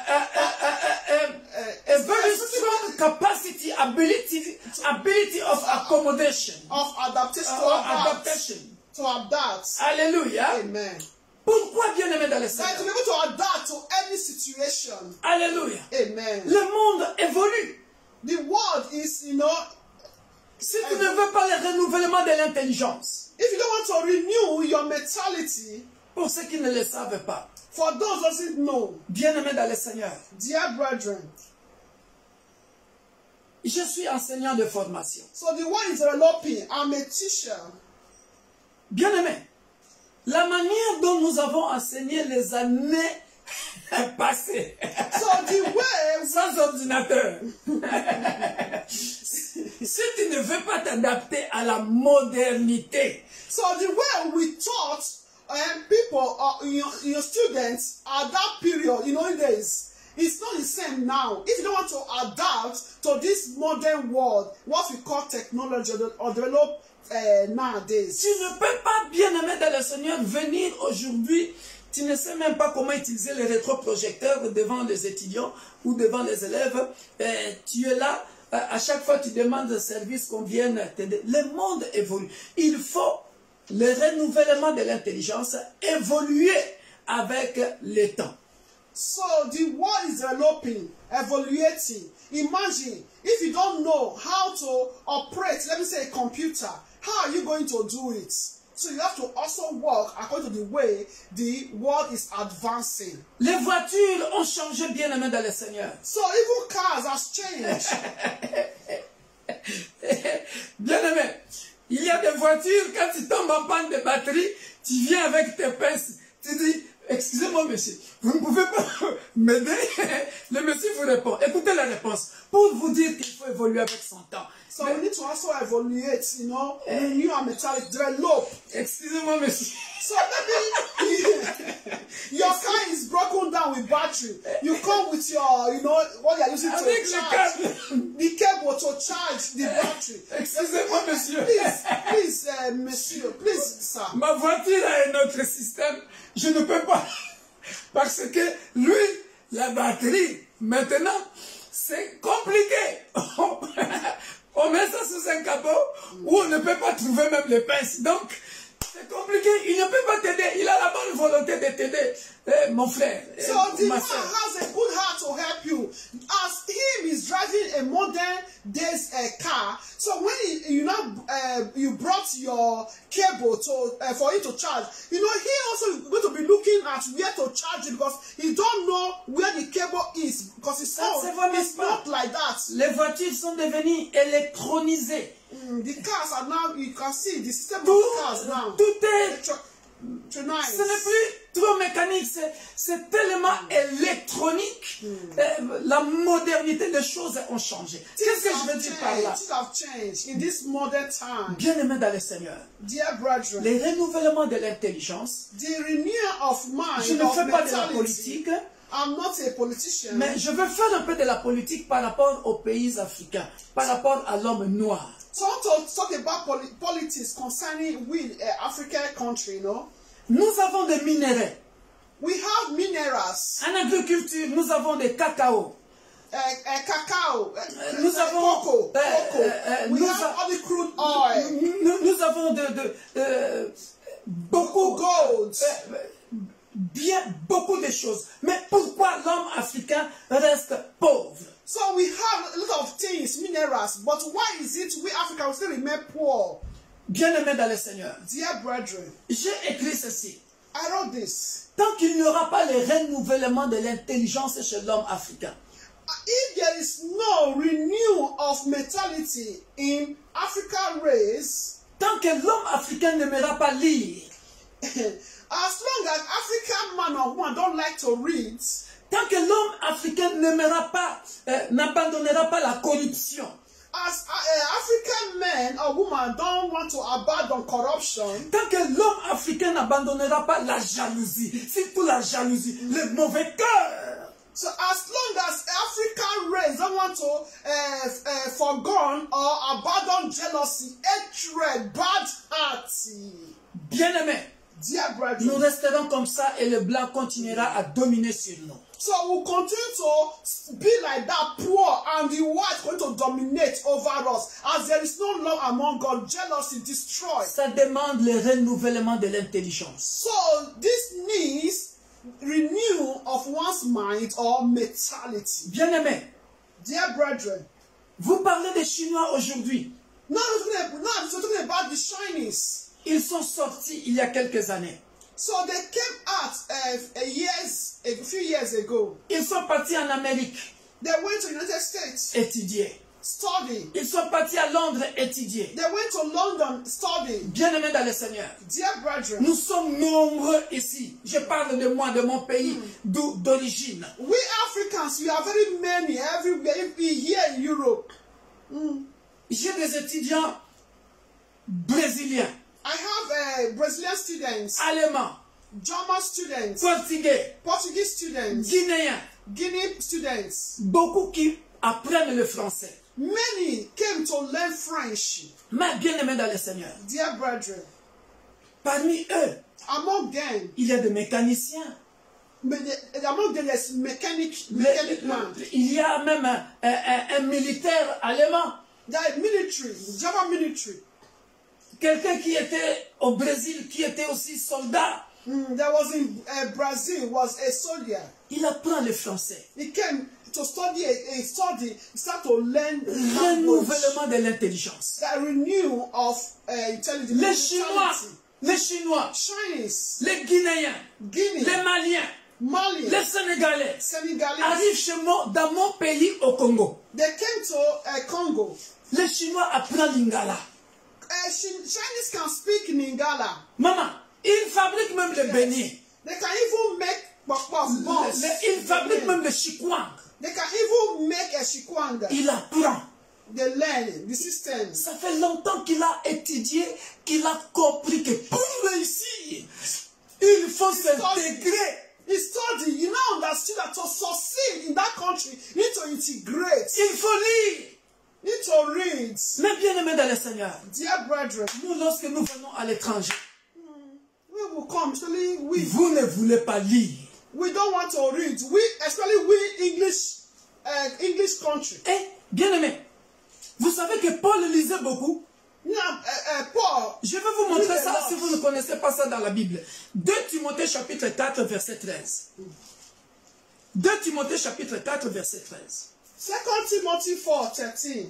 very strong capacity, ability of accommodation. Of adaptation, Adaptation. to adapt. Alléluia. Amen. Pourquoi, bien-aimé dans le Like to Seigneur? be able to adapt to any situation. Alléluia. Amen. Le monde évolue. The world is, Si tu ne veux pas le renouvellement de l'intelligence, if you don't want to renew your mentality, pour ceux qui ne le savent pas, for those who doesn't know, bien-aimé dans le Seigneur, dear brethren, je suis enseignant de formation. so the one is developing. I'm a teacher. Bien-aimé, la manière dont nous avons enseigné les années passées, So the way, sans ordinateur, si tu ne veux pas t'adapter à la modernité, so the way we taught people, your students at that period, days, it's not the same now. If you don't want to adapt to this modern world, what we call technology or develop nowadays, tu ne peux pas, bien-aimé dans le Seigneur, venir aujourd'hui. Tu ne sais même pas comment utiliser les rétroprojecteurs devant les étudiants ou devant les élèves. Tu es là, à chaque fois tu demandes un service qu'on vienne t'aider. Le monde évolue. Il faut le renouvellement de l'intelligence évoluer avec le temps. So the world is developing, evaluating. Imagine if you don't know how to operate, let me say, a computer, how are you going to do it? So you have to also work according to the way the world is advancing. Les voitures ont changé, bien-aimé dans le Seigneur. So even cars has changed. Bien-aimé, il y a des voitures, quand tu tombes en panne de batterie, tu viens avec tes pinces, tu dis, excusez-moi monsieur, vous ne pouvez pas m'aider? Le monsieur vous répond, écoutez la réponse, pour vous dire qu'il faut évoluer avec son temps. So we need to also evaluate, renew our mentality, develop. Excusez-moi monsieur. So maybe your car is broken down with battery. You come with your, what you are using to Avec le charge. câble. The cable to charge the battery. Excusez-moi monsieur. Please, monsieur, please, sir. Ma voiture a un autre système. Je ne peux pas. Parce que lui, la batterie, maintenant, c'est compliqué. On met ça sous un capot où on ne peut pas trouver même les pinces. Donc, c'est compliqué. Il ne peut pas t'aider. Il a la bonne volonté de t'aider, mon frère. So the man ma soeur. has a good heart to help you. As him is driving a modern days car, so when you brought your cable to for it to charge, he also is going to be looking at where to charge it because he don't know where the cable is because it's not like that. Les voitures sont devenues électronisées. The cars are now, you can see the system Tout, of cars now. tout est... Ce n'est plus trop mécanique, c'est tellement électronique. La modernité des choses ont changé. Qu'est-ce que je veux dire par là? Things have changed in this modern time. Bien-aimé dans le Seigneur, Dear brethren, les renouvellements de l'intelligence, the renewal of mind, je ne fais pas de la politique, I'm not a politician, mais je veux faire un peu de la politique par rapport aux pays africains, par rapport à l'homme noir. So I want to talk about politics concerning African country, Nous avons des minéraux. We have minerals. En agriculture, nous avons des cacao. Cacao. Nous avons cocoa. We have all the crude oil. Nous avons beaucoup gold. Beaucoup de choses. Mais pourquoi l'homme africain reste pauvre? So we have a lot of things, minerals, but why is it we Africans still remain poor? Bien-aimé dans le Seigneur, dear brethren, j'ai écrit ceci. I wrote this. Tant qu'il n'y aura pas le renouvellement de l'intelligence chez l'homme africain, if there is no renewal of mentality in African race, tant que l'homme africain n'aimera pas lire, as long as African man or woman don't like to read, tant que l'homme africain n'aimera pas, n'abandonnera pas la corruption, as African men or woman don't want to abandon corruption, tant que l'homme africain n'abandonnera pas la jalousie, surtout la jalousie, le mauvais cœur, so as long as African race don't want to forgone or abandon jealousy, hatred, bad heart, bien-aimés, dear nous brethren, resterons comme ça et le blanc continuera à dominer sur nous. so we'll continue to be like that, poor, and the white going to dominate over us, as there is no love among God, jealousy destroys. Ça demande le renouvellement de l'intelligence. So this needs renewal of one's mind or mentality. Bien-aimés, Dear brethren, vous parlez des Chinois aujourd'hui. now we're talking about the Chinese. Ils sont sortis il y a quelques années. So they came out a few years ago. Ils sont partis en Amérique They went to the United States, étudier. study. Ils sont partis à Londres étudier. They went to London, study. Bien-aimés dans le Seigneur, Dear brethren, nous sommes nombreux ici. Je parle de moi, de mon pays d'origine. we Africans, we are very many everywhere, here in Europe. J'ai des étudiants brésiliens, I have Brazilian students, allemands, German students, portugais, Portuguese students, guinéens, Guinea students. beaucoup qui apprennent le français. Many came to learn French. Mais bien-aimés dans le Seigneur, Dear brethren, parmi eux, among them, il y a des mécaniciens. among them there's mechanic man. Il y a même un militaire allemand. There is military, German military. Quelqu'un qui était au Brésil, qui était aussi soldat. There was in Brazil, was a soldier. Il apprend le français. He came to study, he started to learn language. Renouvellement de l'intelligence. The renewal of intelligence. Les Chinois, les Chinois, Chinese, les Guinéens, Guinea, les Maliens, Mali, les Sénégalais Senegalese. arrivent chez moi, dans mon pays, au Congo. They came to Congo. Les Chinois apprennent l'Ingala. Chinese can speak in Lingala. Maman, ils fabriquent même le beignet. They can even make balls. Ils fabriquent même le chikwang. They can even make a shikwanga. Il apprend. They learn the systems. Ça fait longtemps qu'il a étudié, qu'il a compris que pour réussir, il faut s'intégrer. He studied. You now understood that to succeed in that country, you need to integrate. Il faut lire. You need to read. Mais bien aimé dans le Seigneur, Dear brethren, nous lorsque nous venons à l'étranger, we will come, especially we. vous ne voulez pas lire. We don't want to read. We, especially we English country. Eh, bien aimé, vous savez que Paul lisait beaucoup. Now, Paul. Je vais vous montrer ça si vous ne connaissez pas ça dans la Bible. 2 Timothée chapitre 4 verset 13. 2 Timothée chapitre 4 verset 13. 2 Timothy 4:13.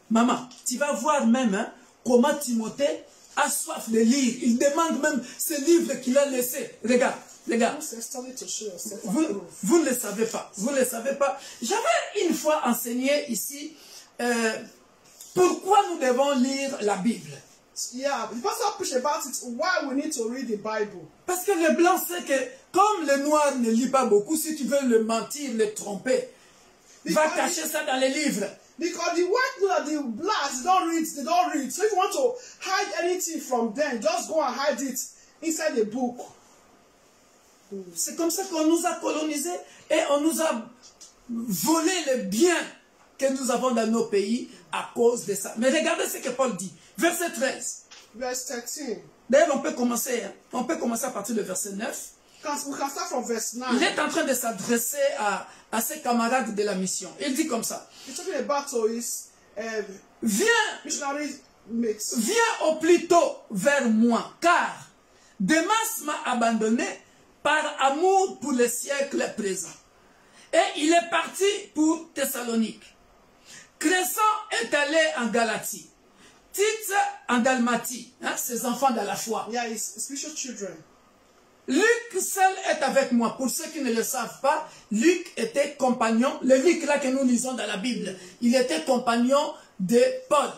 Maman, tu vas voir même comment Timothée a soif de lire. Il demande même ce livre qu'il a laissé. Regarde, regarde. Vous ne le savez pas. Vous ne le savez pas. J'avais une fois enseigné ici pourquoi nous devons lire la Bible. Yeah, the pastor preached about it, why we need to read the Bible. Parce que le blanc sait que comme le noir ne lit pas beaucoup, si tu veux le mentir, le tromper, va cacher ça dans les livres. Because the white know that the blacks they don't read. So if you want to hide anything from them, just go and hide it inside the book. C'est comme ça qu'on nous a colonisés et on nous a volé les biens que nous avons dans nos pays à cause de ça. Mais regardez ce que Paul dit. Verset 13. Verse 13. D'ailleurs, on peut commencer à partir du verset 9. We can start from verse 9. Il est en train de s'adresser à ses camarades de la mission. Il dit comme ça. He's talking about his missionary mates. Viens au plus tôt vers moi, car Démas m'a abandonné par amour pour le siècle présent. Et il est parti pour Thessalonique. Crescent est allé en Galatie. Tite en Dalmatie, ses enfants dans la foi. Yeah, his spiritual children. Luc seul est avec moi. Pour ceux qui ne le savent pas, Luc était compagnon, le Luc là que nous lisons dans la Bible, il était compagnon de Paul.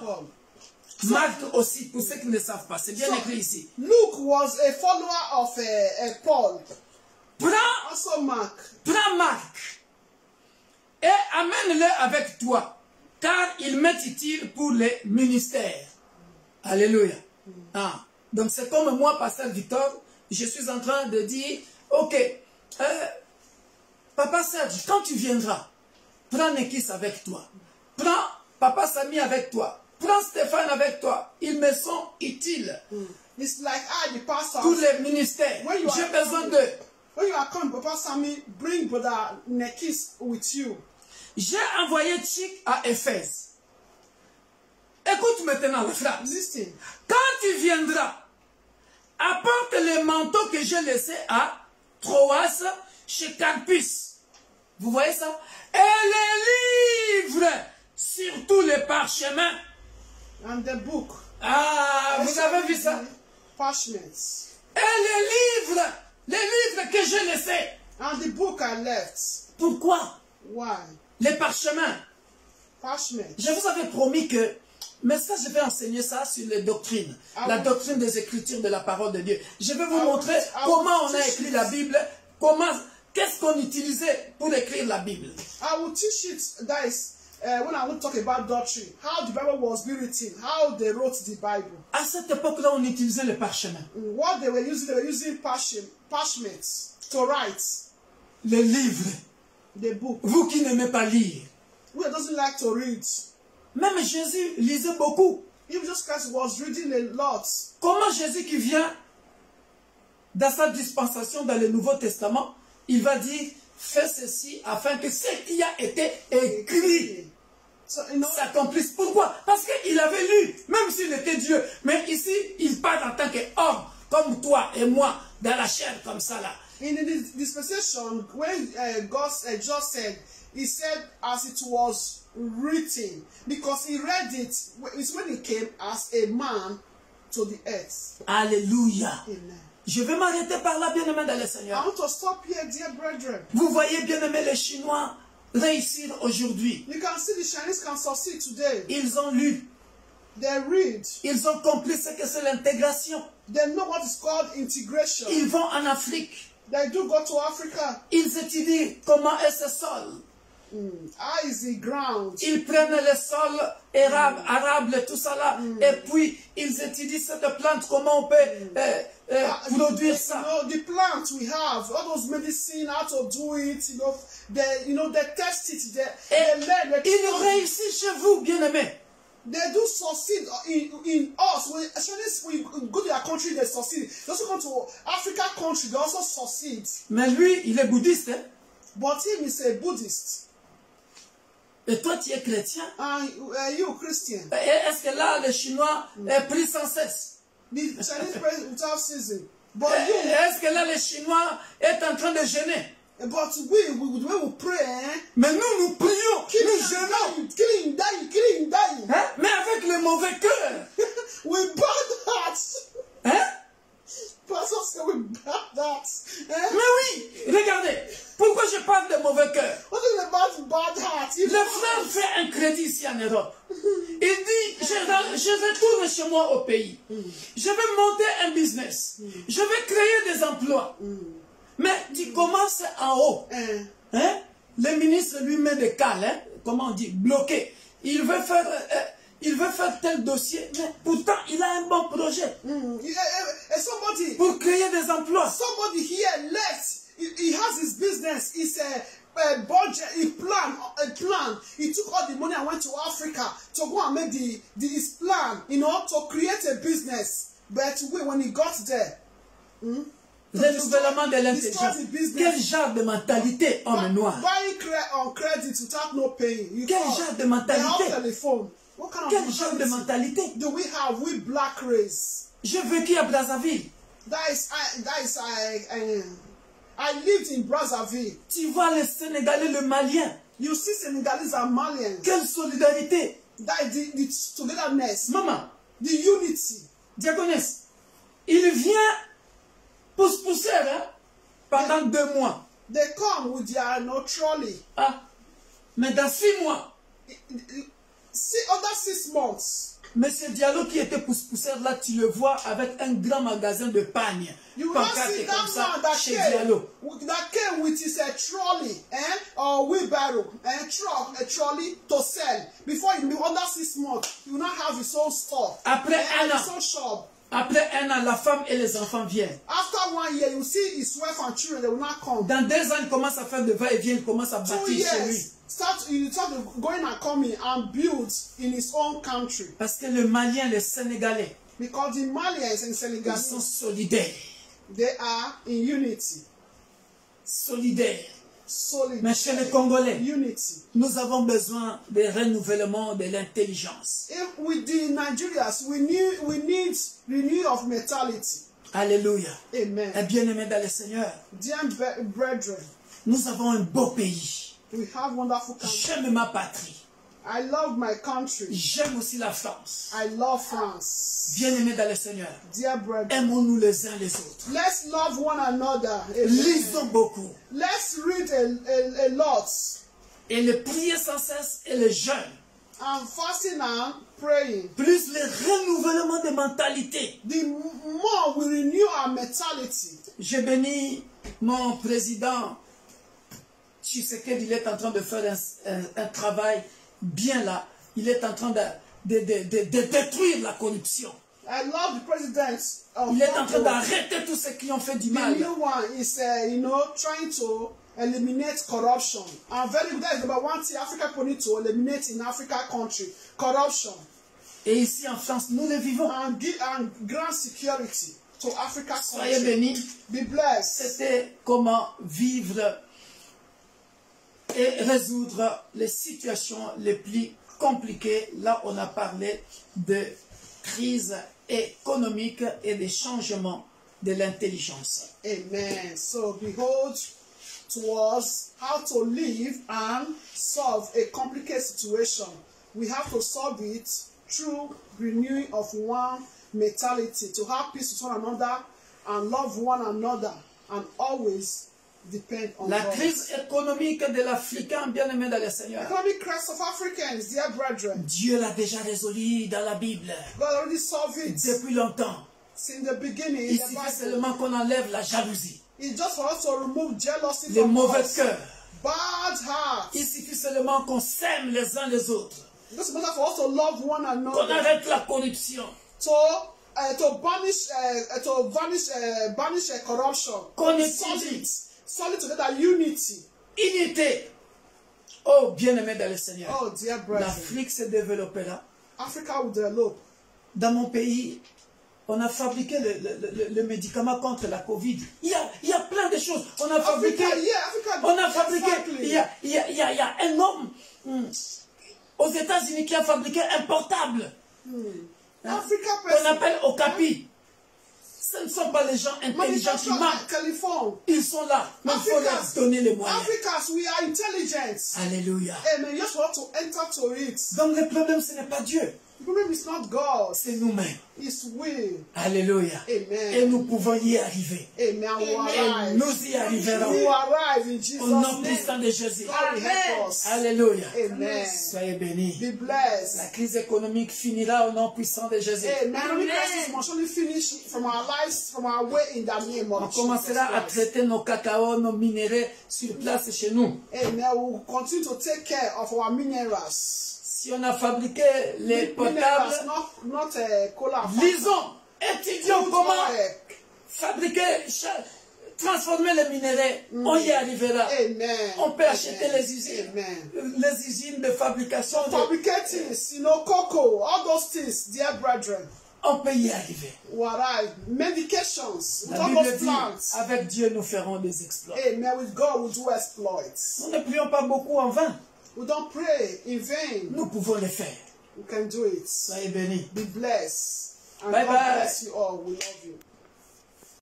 Marc aussi, pour ceux qui ne savent pas, c'est bien écrit ici. Luke was a follower of Paul. Also Mark. Prends Marc et amène-le avec toi, car il m'est utile pour les ministères. Alléluia. Ah. Donc c'est comme moi, pasteur Victor, je suis en train de dire, ok, Papa Serge, quand tu viendras, prends Nekis avec toi. Prends Papa Samy avec toi. Prends Stéphane avec toi. Ils me sont utiles. It's like the pastor. Tous les ministères. J'ai besoin d'eux. When you are coming, Papa Samy, bring Brother Nekis with you. J'ai envoyé Chic à Éphèse. Écoute maintenant la phrase. Listen. Quand tu viendras, apporte les manteaux que j'ai laissés à Troas chez Carpus. Vous voyez ça? Et les livres sur tous les parchemins. And the book. Ah, vous avez vu ça? Parchments. Et les livres que j'ai laissés. And the book I left. Pourquoi? Why? Les parchemins. Parchments. Je vous avais promis que, mais ça je vais enseigner ça sur les doctrines. La doctrine des Écritures de la parole de Dieu. Je vais vous montrer comment on a écrit la Bible, qu'est-ce qu'on utilisait pour écrire la Bible. I will teach it, guys, when I will talk about doctrine, how the Bible was being written, how they wrote the Bible. À cette époque-là, on utilisait les parchemins. What they were using parchments to write. Les livres. The book. Vous qui n'aimez pas lire. Who doesn't like to read? Même Jésus lisait beaucoup. Even Jesus Christ was reading a lot. Comment Jésus qui vient dans sa dispensation dans le Nouveau Testament, il va dire, fais ceci afin que ce qui a été écrit s'accomplisse. Pourquoi? Parce qu'il avait lu, même s'il était Dieu. Mais ici, il parle en tant qu'homme, comme toi et moi, dans la chair comme ça là. In the dispensation, when God just said, he said as it was written, because he read it, it's when he came as a man to the earth. Alléluia. Amen. Je vais m'arrêter par là, bien-aimé dans le I Seigneur. want to stop here, dear brethren. Vous voyez, bien-aimé, les Chinois réussir aujourd'hui. You can see the Chinese can succeed today. Ils ont lu. They read. Ils ont compris ce que c'est l'intégration. They know what is called integration. Ils vont en Afrique. They do go to Africa. Ils étudient comment est ce sol. How is the ground? Ils prennent le sol arable, tout ça là, et puis ils étudient cette plante, comment on peut produire ça. The plant we have, all those medicine, how to do it, they test it, they learn. Ils réussissent chez vous, bien-aimés. They do succeed in us. Especially when we go to their country, they succeed. They also come to Africa country, they also succeed. Mais lui, il est bouddhiste. Hein? But him is a Buddhist. Et toi, tu es chrétien. And you Christian. Est-ce que là, les Chinois prient sans cesse? The Chinese pray without ceasing. But est-ce que là, les Chinois est en train de jeûner? But we pray. Mais nous prions, nous jeûnons. Killing, dying. Hein? Mais avec le mauvais cœur. With bad hearts. Hein? Pastor say with bad hearts. Mais oui, regardez. Pourquoi je parle de mauvais cœur? What is about bad hearts? Le frère fait un crédit ici en Europe. Il dit, je retourne chez moi au pays. Je vais monter un business. Je vais créer des emplois. Mais tu commences en haut. Hein? Le ministre lui met des cales, hein? Comment on dit, bloqué. Il veut faire tel dossier, mais pourtant il a un bon projet. Pour créer des emplois. Somebody here left. He has his business. It's a budget. He planned a plan. He took all the money and went to Africa to go and make his plan, to create a business. But when he got there, renouvellement de l'intelligence. Quel genre de mentalité homme noir? Buying on credit without no paying. Quel genre de mentalité? What kind Quel of genre de mentalité do we have? We black race. J'ai vécu à Brazzaville. I lived in Brazzaville. Tu vois les Sénégalais, le Malien. You see Senegalese and Malians. Quelle solidarité. That the togetherness. Maman. The unity. Diaconesse. Il vient pousser hein, pendant 2 mois. They come with their trolley. Ah. Mais dans 6 mois. other 6 months. Monsieur Diallo qui était pousseur là, tu le vois avec un grand magasin de pagnes. You will see that man that came with his trolley or wheelbarrow and truck, a trolley to sell. Before in the other 6 months, he will not have his own store. Après un an, his own shop. Après un an, la femme et les enfants viennent. After 1 year, you see his wife and children, they will not come. Dans 2 ans, il commence à faire de va-et-vient, il commence à bâtir chez lui. He started going and coming and build in his own country. Parce que le Malien, les Sénégalais, because the Malians and Senegalese, ils sont solidaires. They are in unity. Solidaires. Solid. Mais chez les Congolais, unity. Nous avons besoin de renouvellement de l'intelligence. With the Nigerians, we need renewal of mentality. Alléluia. Amen. Et bien-aimés dans le Seigneur, dear brethren, nous avons un beau pays. We have wonderful country. J'aime ma patrie. I love my country. J'aime aussi la France. I love France. Bien-aimés dans le Seigneur, dear brethren, aimons-nous les uns les autres. Let's love one another. Lisons beaucoup. Let's read a lot. Et le prier sans cesse et le jeûne. And fasting and praying. Plus le renouvellement de mentalité. The more we renew our mentality. Je bénis mon président Tshisekedi, il est en train de faire un travail bien là. Il est en train de détruire la corruption. I love the president. Il est en train d'arrêter tous ceux qui ont fait du mal. The new one is, trying to eliminate corruption. And very good. That is number one thing Africa need to eliminate in Africa country. Corruption. Et ici en France, nous le vivons. And grant security to Africa country. Soyez bénis. Be blessed. C'était comment vivre et résoudre les situations les plus compliquées. Là, on a parlé de crise économique et des changements de l'intelligence. Amen. So, behold towards how to live and solve a complicated situation. We have to solve it through renewing of one mentality, to have peace with one another and love one another and always depend on La God. crise économique de l'Africain, bien-aimé dans le Seigneur. Economic crisis of Africans, dear brethren. Dieu l'a déjà résolu dans la Bible. God already solved it. Depuis longtemps. Since the beginning. Il suffit seulement qu'on enlève la jalousie. It's just for us to remove jealousy les from mauvais us. cœurs. Bad hearts. Il suffit seulement qu'on s'aime les uns les autres. It's just better for us to love one another. Qu'on arrête la corruption. To banish corruption. Qu'on étudie. Solid together, unity. Unité. Oh, bien-aimé dans le Seigneur. Oh, dear brethren. L'Afrique se développera. Africa will develop. Dans mon pays, on a fabriqué le médicament contre la Covid. Il y a plein de choses. On a fabriqué. Il y a un homme aux États-Unis qui a fabriqué un portable. On appelle Okapi. Ce ne sont pas les gens intelligents qui manquent. Ils sont là. Mais il faut leur donner les moyens. Africans, we are intelligent. Alléluia. Amen. You just want to enter to it. Donc le problème, ce n'est pas Dieu. The problem is not God. C'est nous-mêmes. It's we. Alléluia. Amen. Et nous pouvons y arriver. Amen. Et nous y arriverons. We arrive in Jesus' Au nom name. puissant de Jésus. God will help us. Alléluia. Amen. Soyez bénis. Be blessed. La crise économique finira au nom puissant de Jésus. Economic crisis must only finish from our lives, from our way in the name of On Jesus commencera à Christ. traiter nos cacao, nos minéraux sur place chez nous. Amen. We will continue to take care of our minerals. Si on a fabriqué les potables, not cola. lisons, étudions comment fabriquer, transformer les minéraux. On y arrivera. Amen. On peut acheter les usines. Amen. Les usines de fabrication. Fabricating, cocoa, all those things, dear brethren. On peut y arriver. Medications, with La all Bible those dit, plants. avec Dieu nous ferons des exploits. Amen. With God, we'll do exploits. Nous ne prions pas beaucoup en vain. We don't pray in vain. Nous pouvons le faire. We can do it. Soyez bénis. Be blessed. And Bye God bye. bless you all. We love you.